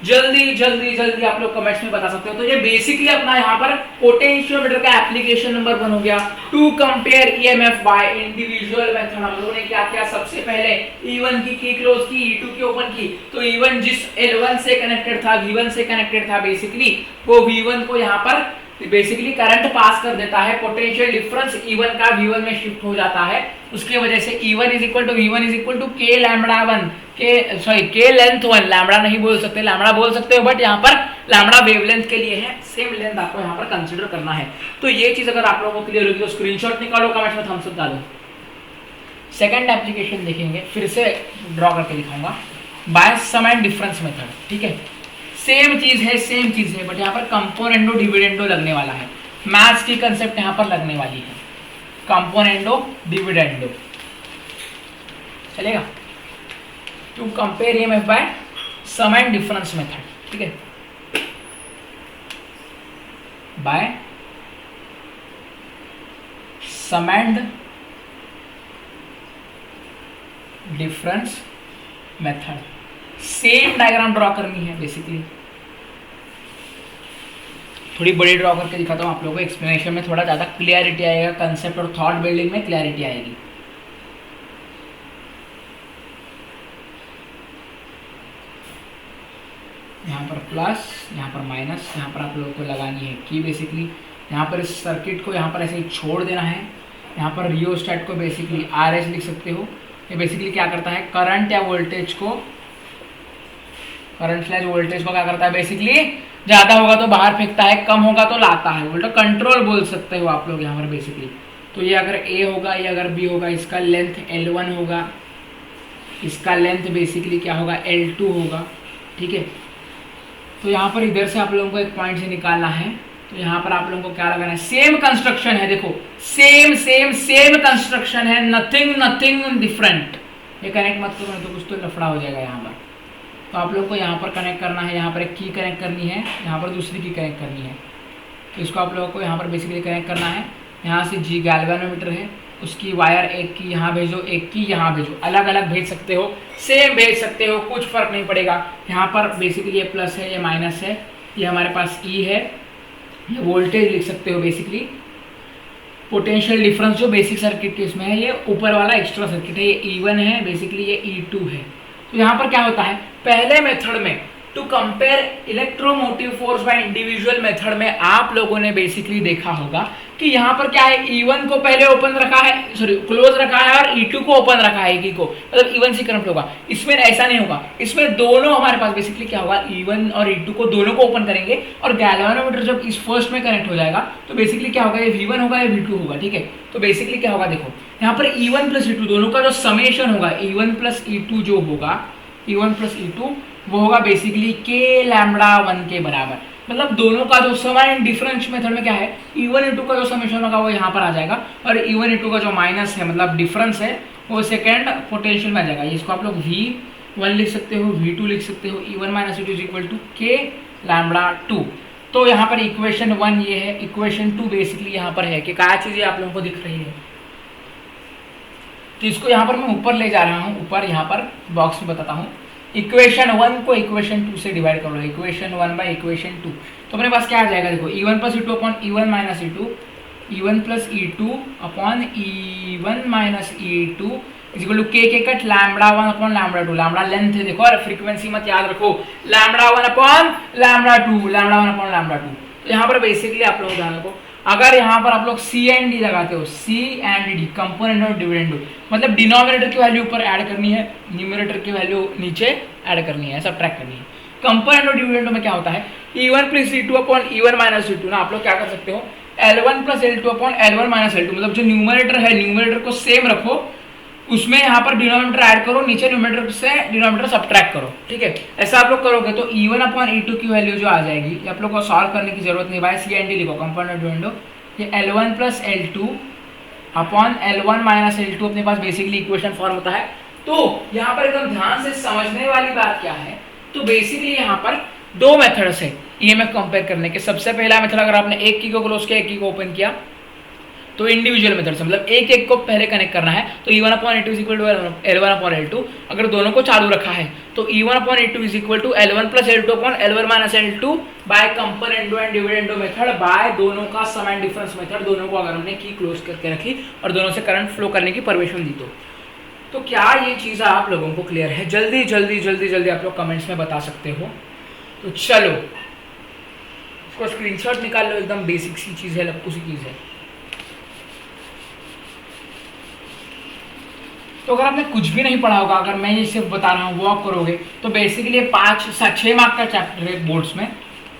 जल्दी आप लोग कमेंट्स में बता सकते हो। तो ये बेसिकली अपना यहाँ पर पोटेंशियोमीटर का एप्लीकेशन नंबर 1 हो गया, to compare EMF by individual method. हम लोगों ने क्या किया, सबसे पहले E1 की क्लोज की, E2 की ओपन की। तो E1 जिस L1 से कनेक्टेड था, V1 से कनेक्टेड था, बेसिकली वो V1 को यहाँ पर बेसिकली करंट पास कर देता है, पोटेंशियल डिफरेंस E1 का V1 में शिफ्ट हो जाता है। उसकी वजह से E1 is equal to V1 is equal to K lambda 1, K length 1, lambda नहीं बोल सकते, लैम्बडा बोल सकते हो, बट यहाँ पर लैम्बडा वेवलेंथ के लिए है, सेम लेंथ आपको यहाँ पर कंसीडर करना है। तो ये चीज अगर आप लोगों को क्लियर होगी तो स्क्रीनशॉट निकालो, कमेंट्स में थम्स अप डालो। सेकंड एप्लीकेशन देखेंगे, फिर से ड्रॉ करके दिखाऊंगा, by sum and difference method, ठीक है। सेम चीज है, बट यहाँ पर कंपोनेंडो डिविडेंडो लगने वाला है। मैथ्स की कंसेप्ट यहाँ पर लगने वाली है, कंपोनेंडो डिविडेंडो चलेगा। To compare EMF by sum and difference method, ठीक है, by sum and difference method. Same diagram draw करनी है, बेसिकली थोड़ी बड़ी ड्रॉ करके दिखाता हूँ आप लोगों को, एक्सप्लेनेशन में थोड़ा ज़्यादा क्लियरिटी आएगा, कंसेप्ट और थॉट बिल्डिंग में क्लियरिटी आएगी। यहाँ पर प्लस, यहाँ पर माइनस, यहाँ पर आप लोगों को लगानी है कि बेसिकली यहाँ पर इस सर्किट को यहाँ पर ऐसे ही छोड़ देना है। यहाँ पर रियोस्टेट को बेसिकली RS लिख सकते हो। ये बेसिकली क्या करता है, करंट या वोल्टेज को, करंट स्लैश वोल्टेज को क्या करता है, बेसिकली ज्यादा होगा तो बाहर फेंकता है, कम होगा तो लाता है, बोलते कंट्रोल बोल सकते हो आप लोग यहाँ पर बेसिकली। तो ये अगर A होगा, ये अगर B होगा, इसका लेंथ L1 होगा, इसका लेंथ बेसिकली क्या होगा, L2 होगा, ठीक है। तो यहाँ पर इधर से आप लोगों को एक पॉइंट से निकालना है, तो यहाँ पर आप लोगों को क्या लगाना है, सेम कंस्ट्रक्शन है, देखो सेम कंस्ट्रक्शन है, नथिंग डिफरेंट। ये कनेक्ट मत करो तो कुछ तो लफड़ा हो जाएगा यहाँ पर। तो आप लोग को यहाँ पर कनेक्ट करना है, यहाँ पर एक की कनेक्ट करनी है, यहाँ पर दूसरी की कनेक्ट करनी है। तो इसको आप लोगों को यहाँ पर बेसिकली कनेक्ट करना है। यहाँ से G गैल्वेनोमीटर है, उसकी वायर एक की यहाँ भेजो, एक की यहाँ भेजो, अलग अलग भेज सकते हो, सेम भेज सकते हो, कुछ फर्क नहीं पड़ेगा। यहाँ पर बेसिकली ये प्लस है, ये माइनस है, ये हमारे पास E है, ये वोल्टेज लिख सकते हो बेसिकली। पोटेंशियल डिफरेंस जो बेसिक सर्किट के इसमें है, ये ऊपर वाला एक्स्ट्रा सर्किट है, ये E1 है, बेसिकली ये E2 है। तो यहाँ पर क्या होता है, पहले मेथड में to compare electromotive force by individual method में आप लोगों ने बेसिकली देखा होगा कि यहाँ पर क्या है, E1 को पहले ओपन रखा है, सॉरी क्लोज रखा है, और E2 को ओपन रखा है, E को मतलब E1 से करंट होगा। इसमें ऐसा नहीं होगा, इसमें दोनों हमारे पास बेसिकली क्या होगा, E1 और E2 को दोनों को ओपन करेंगे, और गैल्वेनोमीटर जब इस फर्स्ट में कनेक्ट हो जाएगा तो बेसिकली क्या होगा, ये V1 होगा, ये V2 होगा, ठीक है। तो बेसिकली क्या होगा, देखो यहाँ पर E1 प्लस E2 दोनों का जो समेशन होगा, E1 प्लस E2 जो होगा, E1 प्लस E2 वो होगा बेसिकली के लैम्बडा 1 के बराबर। मतलब दोनों का जो सम है डिफरेंस मेथड में क्या है, E1 E2 का जो समेशन होगा वो यहाँ पर आ जाएगा, और E1 E2 का जो माइनस है मतलब डिफरेंस है वो सेकेंड पोटेंशियल में आ जाएगा। इसको आप लोग V1 लिख सकते हो, V2 लिख सकते हो, E1 minus E2 is equal to K lambda 2। तो यहाँ पर इक्वेशन 1 ये है, इक्वेशन 2 बेसिकली यहाँ पर है कि क्या चीज़ें आप लोगों को दिख रही है। तो इसको यहाँ पर मैं ऊपर ले जा रहा हूँ, ऊपर यहाँ पर बॉक्स में बताता हूँ। इक्वेशन 1 को इक्वेशन 2 से डिवाइड करो, इक्वेशन 1 बाई इक्वेशन 2। तो अपने पास क्या आ जाएगा, देखो E1 plus E2 upon E1 minus E2, E1 plus E2 upon E1 minus E2 is equal to के कट lambda 1 upon lambda 2। Lambda length है देखो, और फ्रीक्वेंसी मत याद रखो, lambda 1 upon lambda 2, lambda 1 upon lambda 2। तो यहाँ पर बेसिकली आप लोग ध्यान रखो, अगर यहाँ पर आप लोग सी एंड डी लगाते हो, सी एंड डी कंपोनेंट और डिविडेंड, मतलब डिनोमिनेटर की वैल्यू ऊपर ऐड करनी है, न्यूमरेटर की वैल्यू नीचे ऐड करनी है, सब्ट्रैक्ट करनी है। कंपोनेंट और डिविडेंड में क्या होता है, E1 plus E2 upon E1 minus E2 ना, आप लोग क्या कर सकते हो, L1 plus L2 upon L1 minus L2, मतलब जो न्यूमरेटर है न्यूमरेटर को सेम रखो, उसमें यहाँ पर डिनोमिनेटर ऐड करो, नीचे न्यूमरेटर से डिनोमिनेटर सब्ट्रैक्ट करो, ठीक है। ऐसा आप लोग करोगे तो E1 अपॉन E2 की वैल्यू जो आ जाएगी, ये आप लोग को सॉल्व करने की जरूरत नहीं, बाय सी एंड डी लिखो, कंपोनेंट डिविडेंड, ये L1 plus L2 upon L1 minus L2 अपने पास बेसिकली इक्वेशन फॉर्म होता है। तो यहाँ पर एकदम ध्यान से समझने वाली बात क्या है, तो बेसिकली यहाँ पर दो मेथड्स है ईएमएफ कंपेयर करने के। सबसे पहला मेथड, अगर आपने एक की को क्लोज किया, एक की को ओपन किया, तो इंडिविजुअल मेथड से मतलब एक एक को पहले कनेक्ट करना है, तो E1 upon E2 is equal to L1 upon L2। अगर दोनों को चालू रखा है तो E1 upon E2 is equal to L1 plus L2 upon L1 minus L2 by componendo and dividendo method, by दोनों का सम एंड डिफरेंस मेथड। दोनों को अगर हमने की क्लोज करके रखी और दोनों से करंट फ्लो करने की परमिशन दी तो क्या ये चीज़ आप लोगों को क्लियर है? जल्दी जल्दी जल्दी जल्दी आप लोग कमेंट्स में बता सकते हो। तो चलो इसको स्क्रीनशॉट निकाल लो, एकदम बेसिक सी चीज़ है, लपकू सी चीज़ है। तो अगर आपने कुछ भी नहीं पढ़ा होगा, अगर मैं ये सिर्फ बता रहा हूँ वो आप करोगे, तो बेसिकली 5-6 मार्क का चैप्टर है बोर्ड्स में,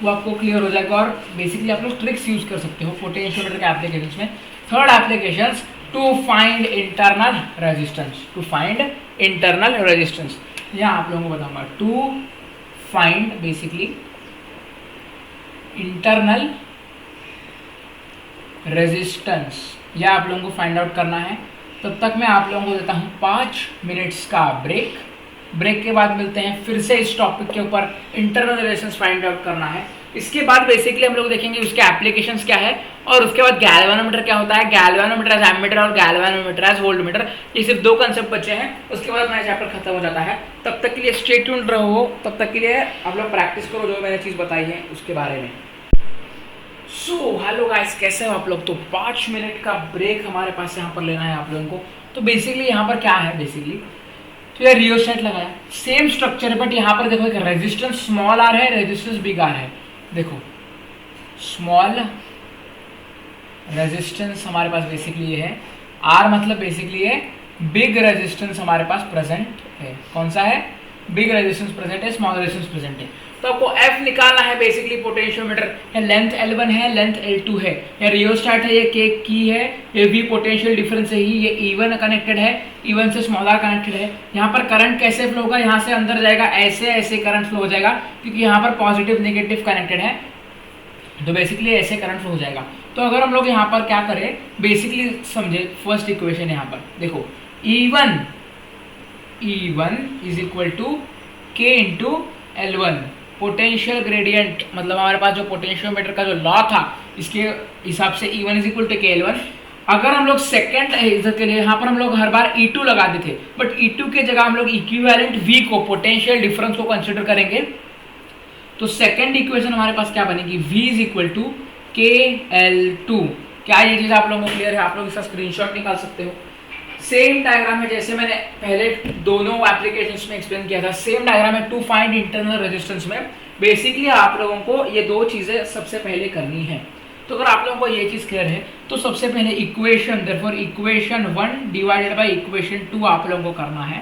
वो आपको क्लियर हो जाएगा। और बेसिकली आप लोग ट्रिक्स यूज कर सकते हो पोटेंशियोमीटर के एप्लीकेशंस में। Third applications, to find internal resistance, to find internal resistance. यहाँ आप लोगों को बताऊंगा, to find basically internal resistance, यह आप लोगों को फाइंड आउट करना है। तब तक मैं आप लोगों को देता हूँ 5 मिनट्स का ब्रेक। ब्रेक के बाद मिलते हैं फिर से इस टॉपिक के ऊपर, इंटरनल रेजिस्टेंस फाइंड आउट करना है। इसके बाद बेसिकली हम लोग देखेंगे उसके एप्लीकेशंस क्या है, और उसके बाद गैल्वेनोमीटर क्या होता है, गैल्वेनोमीटर एज एमीटर और गैल्वेनोमीटर एज वोल्टमीटर। ये सिर्फ 2 कंसेप्ट बचे हैं, उसके बाद अपना चैप्टर खत्म हो जाता है। तब तक के लिए स्टे ट्यून्ड रहो, तब तक के लिए आप लोग प्रैक्टिस करो जो मैंने चीज़ बताई है उसके बारे में। सो हेलो गाइस, कैसे हो आप लोग? तो 5 मिनट का ब्रेक हमारे पास यहाँ पर लेना है आप लोगों को। तो बेसिकली यहाँ पर क्या है, बेसिकली तो ये रियोस्टेट लगाया, सेम स्ट्रक्चर है, बट यहाँ पर देखो एक रेजिस्टेंस स्मॉल आर है, रेजिस्टेंस बिग आर है। देखो स्मॉल रेजिस्टेंस हमारे पास बेसिकली ये है, आर मतलब बेसिकली ये बिग रेजिस्टेंस हमारे पास प्रेजेंट है। कौन सा है? बिग रेजिस्टेंस प्रेजेंट है, स्मॉल रेजिस्टेंस प्रेजेंट है। तो आपको F निकालना है बेसिकली पोटेंशियोमीटर है, लेंथ L1 है, लेंथ L2 है, ये रियोस्टेट है, ये K की है, ये V पोटेंशियल डिफरेंस है ही, ये E1 कनेक्टेड है, E1 से स्मॉलर कनेक्टेड है। यहाँ पर करंट कैसे फ्लो होगा, यहाँ से अंदर जाएगा, ऐसे ऐसे करंट फ्लो हो जाएगा, क्योंकि यहाँ पर पॉजिटिव नेगेटिव कनेक्टेड है, तो बेसिकली ऐसे करंट फ्लो हो जाएगा। तो अगर हम लोग यहाँ पर क्या करें, बेसिकली समझे, फर्स्ट इक्वेशन यहाँ पर देखो, E1 is equal to K into L1, potential gradient, मतलब हमारे पास जो पोटेंशियोमीटर का जो लॉ था इसके हिसाब से E1 इज इक्वल टू के L1। अगर हम लोग सेकंड इज्जत के लिए यहाँ पर हम लोग हर बार E2 लगा देते, बट E2 के जगह हम लोग इक्विवेलेंट V को, पोटेंशियल डिफरेंस को कंसिडर करेंगे, तो सेकंड इक्वेशन हमारे पास क्या बनेगी, V इज इक्वल टू के L2। क्या ये चीज़ आप लोगों को क्लियर है? आप लोग इसका स्क्रीनशॉट निकाल सकते हो। सेम डायग्राम है जैसे मैंने पहले दोनों एप्लीकेशंस में एक्सप्लेन किया था, सेम डायग्राम है टू फाइंड इंटरनल रेजिस्टेंस में। बेसिकली आप लोगों को ये 2 चीज़ें सबसे पहले करनी है। तो अगर आप लोगों को ये चीज़ क्लियर है तो सबसे पहले equation, therefore equation 1 divided by equation 2 आप लोगों को करना है।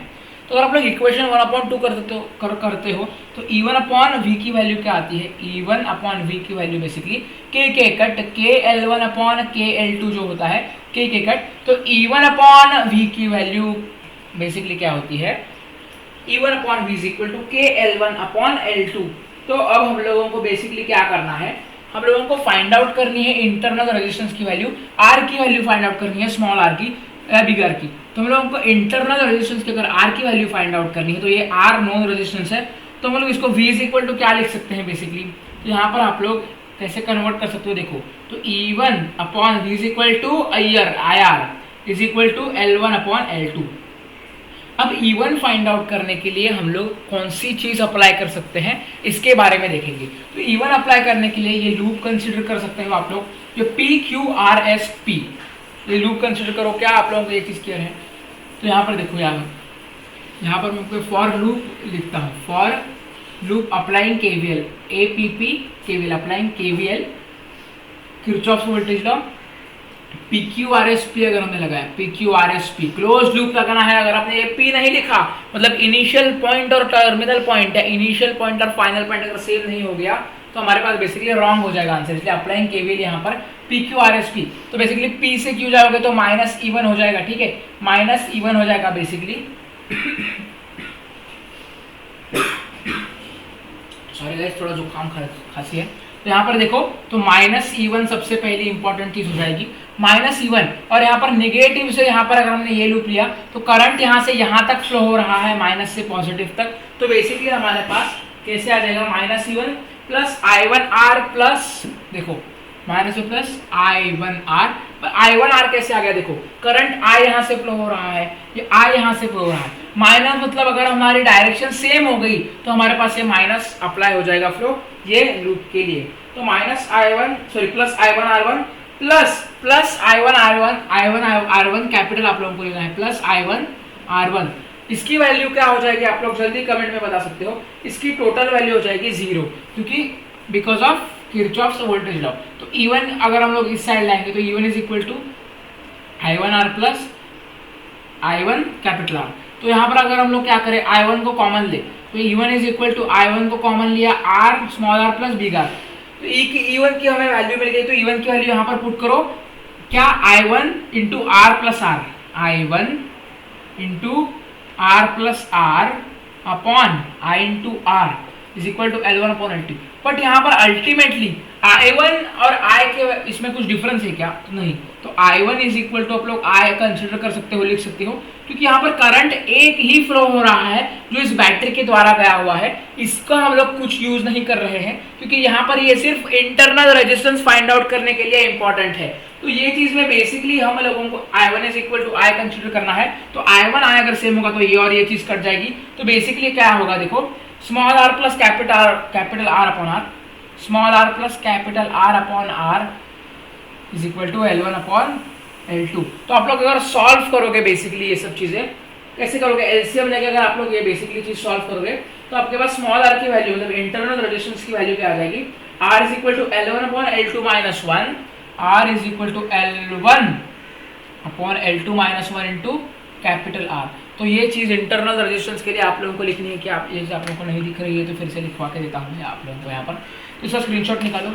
तो अगर आप लोग इक्वेशन 1/2 करते हो तो E1 अपॉन V की वैल्यू क्या आती है, E1 अपॉन V की वैल्यू बेसिकली के कट के L1 अपॉन के L2 जो होता है के कट, तो E1 अपॉन V की वैल्यू बेसिकली क्या होती है, E1 upon V is equal to KL1 upon L2। तो अब हम लोगों को बेसिकली क्या करना है, हम लोगों को फाइंड आउट करनी है इंटरनल रेजिस्टेंस की वैल्यू, R की वैल्यू फाइंड आउट करनी है, स्मॉल r की या बिग r की। तो हम लोगों को इंटरनल रेजिस्टेंस की अगर R की वैल्यू फाइंड आउट करनी है, तो ये R नॉन रेजिस्टेंस है, तो हम लोग इसको V इज इक्वल टू क्या लिख सकते हैं बेसिकली। तो यहाँ पर आप लोग कैसे कन्वर्ट कर सकते हो देखो, तो E1 upon V is equal to IR is equal to L1 upon L2। अब E1 फाइंड आउट करने के लिए हम लोग कौन सी चीज अप्लाई कर सकते हैं इसके बारे में देखेंगे। तो E1 अप्लाई करने के लिए ये लूप कंसीडर कर सकते हो आप लोग, जो PQRSP, ये लूप कंसीडर करो। क्या आप लोगों को ये चीज क्लियर है? तो यहाँ पर देखो, यहाँ पर मैं कोई फॉर लूप लिखता हूँ, for loop applying KVL, APP KVL applying KVL, Kirchhoff's voltage law, PQRSP अगर हमने लगाया, PQRSP क्लोज लूप लगाना है। अगर आपने ये P नहीं लिखा, मतलब इनिशियल पॉइंट और टर्मिनल पॉइंट, या इनिशियल पॉइंट और फाइनल पॉइंट अगर सेम नहीं हो गया तो हमारे पास बेसिकली रॉन्ग हो जाएगा आंसर। इसलिए अप्लाइंग KVL यहाँ पर PQRSP, तो बेसिकली P से Q जाओगे तो -E1 हो जाएगा, ठीक है, -E1 हो जाएगा बेसिकली। सॉरी गाइस, थोड़ा जुकाम खांसी है। तो यहाँ पर देखो, तो -E1 सबसे पहली इंपॉर्टेंट चीज हो जाएगी, -E1। और यहाँ पर नेगेटिव से यहाँ पर अगर हमने ये लूप लिया तो करंट यहाँ से यहाँ तक फ्लो हो रहा है, माइनस से पॉजिटिव तक। तो बेसिकली हमारे पास कैसे आ जाएगा, -E1 प्लस I1R प्लस, देखो माइनस प्लस I1R। I1R कैसे आ गया, देखो करंट I यहाँ से फ्लो हो रहा है, ये I यहाँ से फ्लो हो रहा है, माइनस मतलब अगर हमारी डायरेक्शन सेम हो गई तो हमारे पास ये माइनस अप्लाई हो जाएगा फ्लो ये लूप के लिए। तो plus I1R1 plus I1R1 capital आप लोगों को लेना है, प्लस I1R1। इसकी वैल्यू क्या हो जाएगी आप लोग जल्दी कमेंट में बता सकते हो। इसकी टोटल वैल्यू हो जाएगी 0, क्योंकि because of Kirchhoff's voltage law. तो E1 अगर हम लोग इस साइड लाएंगे तो E1 is equal to I1R plus I1 capital R। तो यहाँ पर अगर हम लोग क्या करें, I1 को कॉमन ले, तो E1 is equal to I1 को कॉमन लिया, R small r plus big R। तो E1 की हमें वैल्यू मिल गई, तो E1 की वैल्यू यहाँ पर पुट करो, क्या I1 into R plus R, I1 into R plus R upon I into R is equal to L1 upon L2। But यहाँ पर अल्टीमेटली I1 और I के इसमें कुछ डिफरेंस है क्या? तो नहीं। तो I1 इज इक्वल टू आप लोग I कंसिडर कर सकते हो, लिख सकते हो, क्योंकि यहाँ पर करंट एक ही फ्लो हो रहा है जो इस बैटरी के द्वारा गया हुआ है, इसका हम लोग कुछ यूज नहीं कर रहे हैं, क्योंकि यहाँ पर ये सिर्फ इंटरनल रेजिस्टेंस फाइंड आउट करने के लिए इंपॉर्टेंट है। तो ये चीज में बेसिकली हम लोगों को I1 is equal to I consider करना है। तो I1 I अगर सेम होगा तो ये और ये चीज कट जाएगी। तो बेसिकली क्या होगा, देखो small r plus capital R upon R, small r plus capital R upon R is equal to L1 upon L2। तो आप लोग अगर सॉल्व करोगे बेसिकली ये सब चीजें कैसे करोगे, एलसीएम लेके अगर आप लोग ये बेसिकली चीज सॉल्व करोगे तो आपके पास स्मॉल r की वैल्यू मतलब इंटरनल रेजिस्टेंस की वैल्यू क्या आ जाएगी, R is equal to L1 upon L2 minus 1, R is equal to L1 upon L2 minus 1 into capital R। तो ये चीज इंटरनल रेजिस्टेंस के लिए आप लोगों को लिखनी है कि आप ये आप लोगों को नहीं दिख रही है तो फिर से लिखवा के देता हूँ आप लोगों को यहाँ पर, इसका स्क्रीनशॉट निकालो।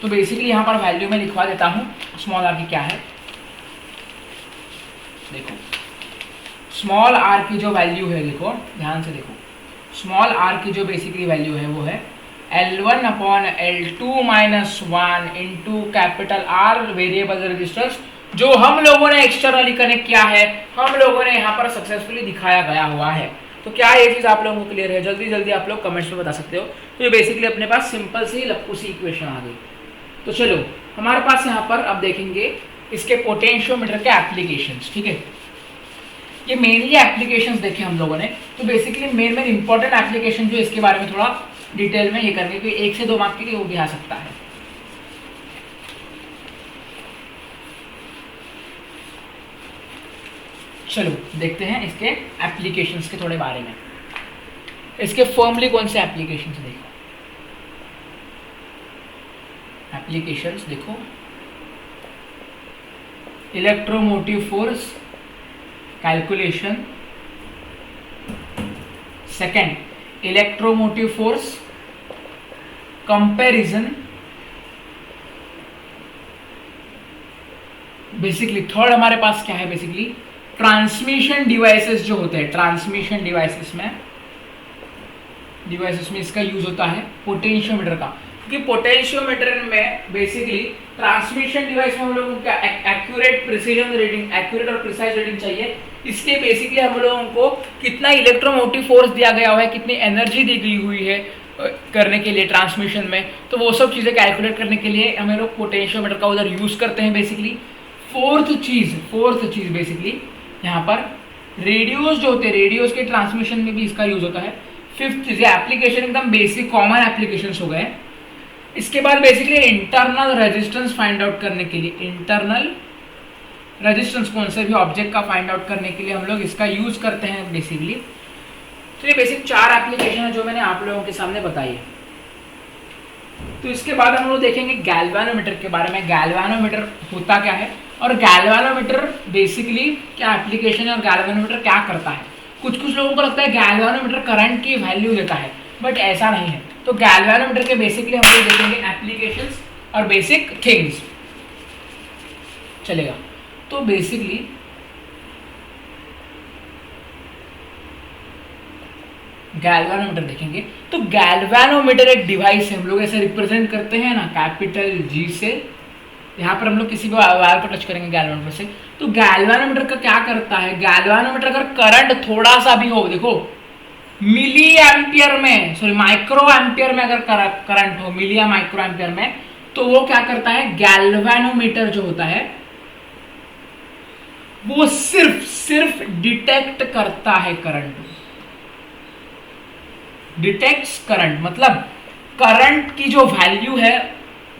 तो बेसिकली यहाँ पर वैल्यू में लिखवा देता हूँ स्मॉल r की क्या है, देखो स्मॉल r की जो वैल्यू है, देखो ध्यान से देखो, स्मॉल r की जो बेसिकली वैल्यू है वो है L1 upon L2 minus 1 into capital R variable resistance, जो हम लोगों ने एक्सटर्नली कनेक्ट किया है, हम लोगों ने यहाँ पर सक्सेसफुली दिखाया गया हुआ है। तो क्या ये चीज आप लोगों को क्लियर है? जल्दी जल्दी आप लोग कमेंट्स में बता सकते हो। तो ये बेसिकली अपने पास सिंपल सी लप्पू सी इक्वेशन आ गई। तो चलो हमारे पास यहाँ पर अब देखेंगे इसके पोटेंशियोमीटर के एप्लीकेशंस, ठीक है। ये मेनली एप्लीकेशंस देखे हम लोगों ने। तो बेसिकली मेन इंपॉर्टेंट एप्लीकेशन जो इसके बारे में थोड़ा डिटेल में ये करने के 1 से 2 मार्क के लिए वो भी आ सकता है। चलो देखते हैं इसके एप्लीकेशंस के थोड़े बारे में। इसके फॉर्मली कौन से एप्लीकेशंस देखो, एप्लीकेशंस देखो, electromotive force calculation, second electromotive force comparison, basically third हमारे पास क्या है, बेसिकली ट्रांसमिशन डिवाइसेस जो होते हैं, ट्रांसमिशन डिवाइसेस में डिवाइसेस में इसका यूज होता है पोटेंशियोमीटर का, क्योंकि पोटेंशियोमीटर में बेसिकली ट्रांसमिशन डिवाइस में हम लोगों को क्या एक्यूरेट प्रिसीजन रीडिंग, एक्यूरेट और प्रिसाइज रीडिंग चाहिए। इसके बेसिकली हम लोगों को कितना इलेक्ट्रोमोटिव फोर्स दिया गया हुआ है, कितनी एनर्जी दी गई हुई है करने के लिए ट्रांसमिशन में, तो वो सब चीज़ें कैलकुलेट करने के लिए हमें लोग पोटेंशियोमीटर का उधर यूज करते हैं बेसिकली। फोर्थ चीज बेसिकली यहाँ पर रेडियोज जो होते हैं, रेडियोज के ट्रांसमिशन में भी इसका यूज होता है। फिफ्थ चीज एप्लीकेशन एकदम बेसिक कॉमन एप्लीकेशंस हो गए। इसके बाद basically internal resistance find out करने के लिए, इंटरनल रेजिस्टेंस कौन से भी ऑब्जेक्ट का फाइंड आउट करने के लिए हम लोग इसका यूज करते हैं बेसिकली। तो ये बेसिक 4 एप्लीकेशन है जो मैंने आप लोगों के सामने बताई है। तो इसके बाद हम लोग देखेंगे गैल्वेनोमीटर के बारे में, गैल्वेनोमीटर होता क्या है और गैल्वेनोमीटर बेसिकली क्या एप्लीकेशन है और गैल्वेनोमीटर क्या करता है। कुछ लोगों को लगता है गैल्वेनोमीटर करंट की वैल्यू देता है, बट ऐसा नहीं है। तो गैल्वेनोमीटर के बेसिकली हम लोग देखेंगे एप्लीकेशंस और बेसिक थिंग्स चलेगा। तो बेसिकली गैल्वेनोमीटर देखेंगे। तो गैल्वेनोमीटर एक डिवाइस है, हम लोग ऐसे रिप्रेजेंट करते हैं ना कैपिटल जी से। यहाँ पर हम लोग किसी भी वायर को टच करेंगे गैल्वेनोमीटर से। तो गैल्वेनोमीटर का क्या करता है, गैल्वेनोमीटर अगर करंट थोड़ा सा भी हो, देखो मिली एम्पियर में, सॉरी माइक्रो एम्पियर में अगर करंट हो, मिली या माइक्रो एम्पियर में, तो वो क्या करता है, गैल्वेनोमीटर जो होता है वो सिर्फ डिटेक्ट करता है करंट, डिटेक्ट्स करंट। मतलब करंट की जो वैल्यू है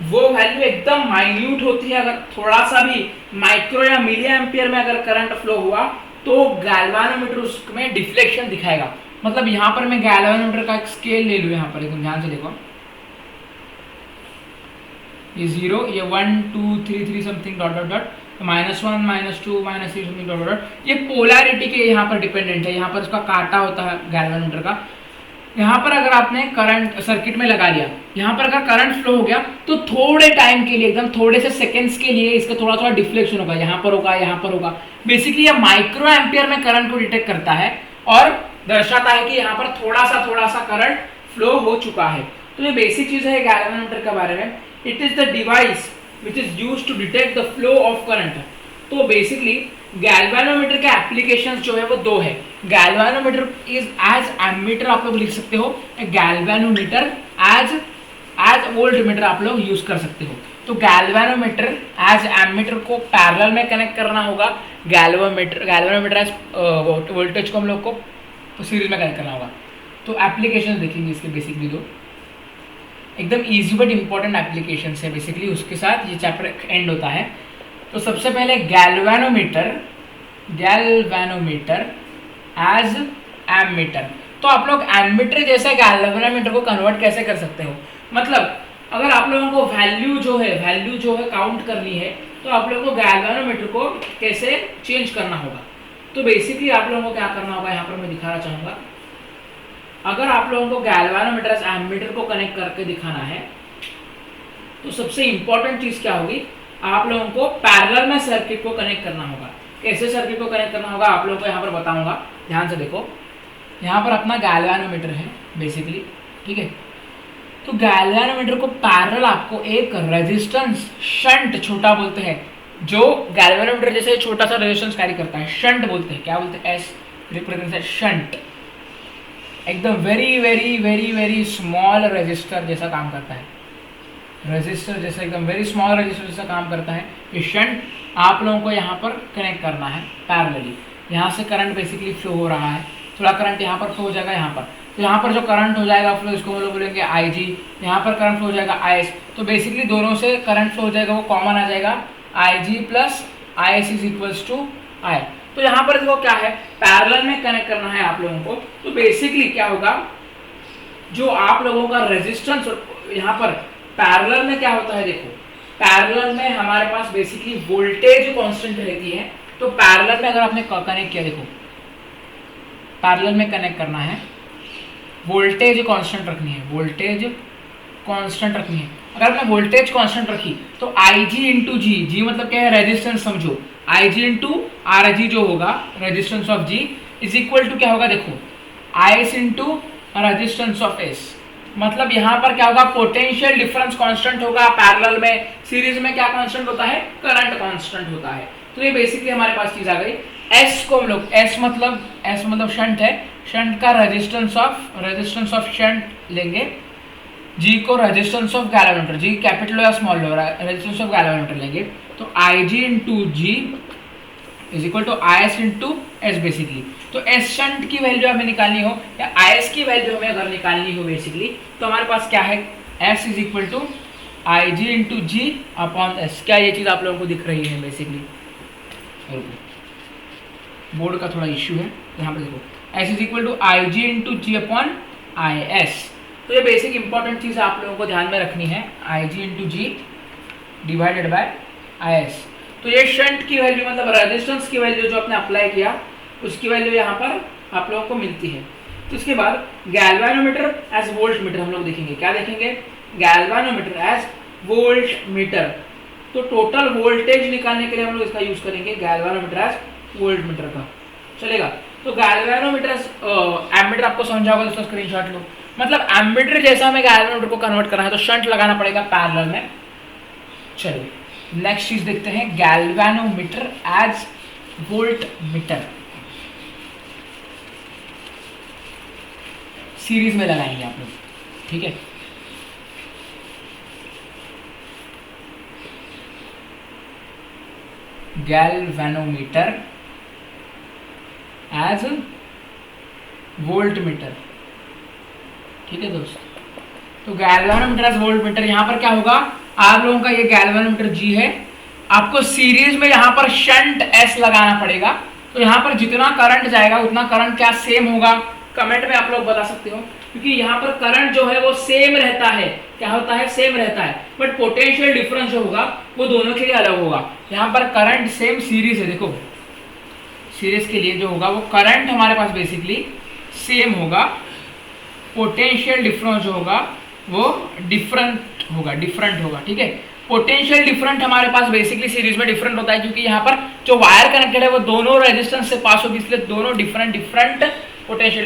वो वैल्यू एकदम माइन्यूट होती है। अगर थोड़ा सा भी माइक्रो या मिली एम्पियर में अगर करंट फ्लो हुआ तो गैल्वेनोमीटर उसमें डिफ्लेक्शन दिखाएगा। मतलब यहां पर मैं गैल्वेनोमीटर का एक स्केल ले लूं, यहां पर एकदम ध्यान से देखो, ये 0, ये 1 2 3 3 something dot dot dot, -1 -2 -3 something dot dot, ये पोलैरिटी के यहाँ पर डिपेंडेंट है। यहाँ पर उसका कांटा होता है गैल्वेनोमीटर का। यहाँ पर अगर आपने करंट सर्किट में लगा लिया, यहाँ पर अगर करंट फ्लो हो गया तो थोड़े टाइम के लिए, एकदम थोड़े से सेकंड्स के लिए इसका थोड़ा डिफ्लेक्शन होगा, यहाँ पर होगा, यहाँ पर होगा। बेसिकली ये माइक्रो एम्पियर में करंट को डिटेक्ट करता है और दर्शाता है कि यहाँ पर थोड़ा सा करंट फ्लो हो चुका है। तो ये बेसिक चीज है गैल्वेनोमीटर के बारे में। It is the device which is used to detect the flow of current. तो बेसिकली गैल्वेनोमीटर के एप्लीकेशंस जो है वो 2 है। गैल्वेनोमीटर इज एज एमीटर आप लोग लिख सकते हो, गैल्वेनोमीटर एज वोल्टमीटर आप लोग यूज कर सकते हो। तो गैल्वेनोमीटर एज एमीटर को पैरेलल में कनेक्ट करना होगा, गैल्वेनोमीटर एज वोल्टेज को हम लोग को सीरीज में कनेक्ट करना होगा। तो एप्लीकेशन देखेंगे इसके बेसिकली 2 एकदम इजी बट इंपॉर्टेंट एप्लीकेशन है बेसिकली, उसके साथ ये चैप्टर एंड होता है। तो सबसे पहले गैल्वेनोमीटर एज एमीटर। तो आप लोग एमीटर जैसे गैल्वेनोमीटर को कन्वर्ट कैसे कर सकते हो, मतलब अगर आप लोगों को वैल्यू जो है काउंट करनी है तो आप लोगों को गैल्वेनोमीटर को कैसे चेंज करना होगा। तो बेसिकली आप लोगों को क्या करना होगा, यहाँ पर मैं दिखाना चाहूँगा। अगर आप लोगों को गैल्वेनोमीटर एज एमीटर को कनेक्ट करके दिखाना है तो सबसे इंपॉर्टेंट चीज़ क्या होगी, आप लोगों को पैरेलल में सर्किट को कनेक्ट करना होगा। कैसे सर्किट को कनेक्ट करना होगा आप लोगों को यहाँ पर बताऊंगा, ध्यान से देखो। यहाँ पर अपना गैल्वेनोमीटर है बेसिकली, ठीक है। तो गैल्वेनोमीटर को पैरेलल आपको एक रेजिस्टेंस शंट छोटा बोलते हैं, जो गैल्वेनोमीटर जैसे छोटा सा रेजिस्टेंस कैरी करता है, शंट बोलते हैं। क्या बोलते हैं, एस रिप्रेजेंट शंट, एकदम very very very very small resistor जैसा काम करता है, रेजिस्टर जैसा एकदम वेरी स्मॉल रेजिस्टर जैसा काम करता है। ये शंट आप लोगों को यहाँ पर कनेक्ट करना है पैरेलली। यहाँ से करंट बेसिकली फ्लो हो रहा है, थोड़ा करंट यहाँ पर फ्लो हो जाएगा यहाँ पर, तो यहाँ पर जो करंट हो जाएगा फ्लो इसको हम लोग बोलेंगे IG, यहाँ पर करंट फ्लो हो जाएगा IS। तो बेसिकली दोनों से करंट फ्लो हो जाएगा, वो कॉमन आ जाएगा, IG plus IS is equals to I। तो यहाँ पर देखो क्या है, पैरेलल में कनेक्ट करना है आप लोगों को। तो बेसिकली क्या होगा, जो आप लोगों का रेजिस्टेंस यहाँ पर पैरेलल में क्या होता है, देखो पैरेलल में हमारे पास बेसिकली वोल्टेज कांस्टेंट रहती है। तो पैरेलल में अगर आपने कनेक्ट किया, देखो पैरेलल में कनेक्ट करना है, वोल्टेज कांस्टेंट रखनी है, वोल्टेज कांस्टेंट रखनी है। अगर आपने वोल्टेज कांस्टेंट रखी तो IG इंटू जी मतलब क्या है, रेजिस्टेंस समझो, IG इंटू RG जो होगा resistance of G is equal to क्या होगा, देखो IS into resistance of S. मतलब यहाँ पर क्या होगा, पोटेंशियल डिफरेंस कांस्टेंट होगा पैरेलल में। सीरीज में क्या कांस्टेंट होता है, करंट कांस्टेंट होता है। तो ये बेसिकली हमारे पास चीज आ गई। एस को हम लोग, एस मतलब शंट है, शंट का रेजिस्टेंस ऑफ शंट लेंगे। जी को resistance of galvanometer, G capital या स्मॉल हो रहा है, रेजिस्टेंस ऑफ गैल्वेनोमीटर लेंगे। तो I G into G is equal to I S into S basically. तो एस शंट की वैल्यू हमें निकालनी हो या आई एस की वैल्यू हमें अगर निकालनी हो बेसिकली, तो हमारे पास क्या है, S is equal to I G into G upon S. क्या ये चीज़ आप लोगों को दिख रही है बेसिकली? बोर्ड का थोड़ा इश्यू है, यहाँ पे देखो, S is equal to I G into G upon I S. तो ये बेसिक इंपॉर्टेंट चीज़ आप लोगों को ध्यान में रखनी है, I G into G divided by I S. तो ये शंट की वैल्यू मतलब रेजिस्टेंस की वैल्यू जो आपने अप्लाई किया उसकी वैल्यू यहाँ पर आप लोगों को मिलती है। तो इसके बाद गैल्वेनोमीटर एज वोल्ट मीटर हम लोग देखेंगे। क्या देखेंगे? Galvanometer as volt meter. तो टोटल वोल्टेज निकालने के लिए हम लोग इसका यूज करेंगे, गैल्वेनोमीटर एज वोल्ट मीटर का चलेगा। तो गैल्वेनोमीटर एमीटर आपको समझा होगा, दोस्तों स्क्रीनशॉट लो। मतलब एमीटर जैसा हमें गैल्वेनोमीटर को कन्वर्ट करना है तो शंट लगाना पड़ेगा पैरेलल में। चलिए नेक्स्ट चीज देखते हैं, galvanometer as volt meter. Series में लगाएंगे आप लोग, ठीक है। गैल्वेनोमीटर एज वोल्ट मीटर, ठीक है दोस्त। तो गैल्वेनोमीटर एज वोल्ट मीटर, यहां पर क्या होगा, आप लोगों का ये गैल्वेनोमीटर जी है, आपको सीरीज में यहां पर शंट एस लगाना पड़ेगा। तो यहां पर जितना करंट जाएगा उतना करंट क्या सेम होगा, कमेंट में आप लोग बता सकते हो, क्योंकि यहाँ पर करंट जो है वो सेम रहता है। क्या होता है? सेम रहता है, बट पोटेंशियल डिफरेंस जो होगा वो दोनों के लिए अलग होगा। यहाँ पर करंट सेम सीरीज है, देखो सीरीज के लिए जो होगा वो करंट हमारे पास बेसिकली सेम होगा, पोटेंशियल डिफरेंस जो होगा वो डिफरेंट होगा, ठीक है। पोटेंशियल डिफरेंट हमारे पास बेसिकली सीरीज में डिफरेंट होता है, क्योंकि यहाँ पर जो वायर कनेक्टेड है वो दोनों रेजिस्टेंस से पास होगी, इसलिए दोनों डिफरेंट पोटेंशियल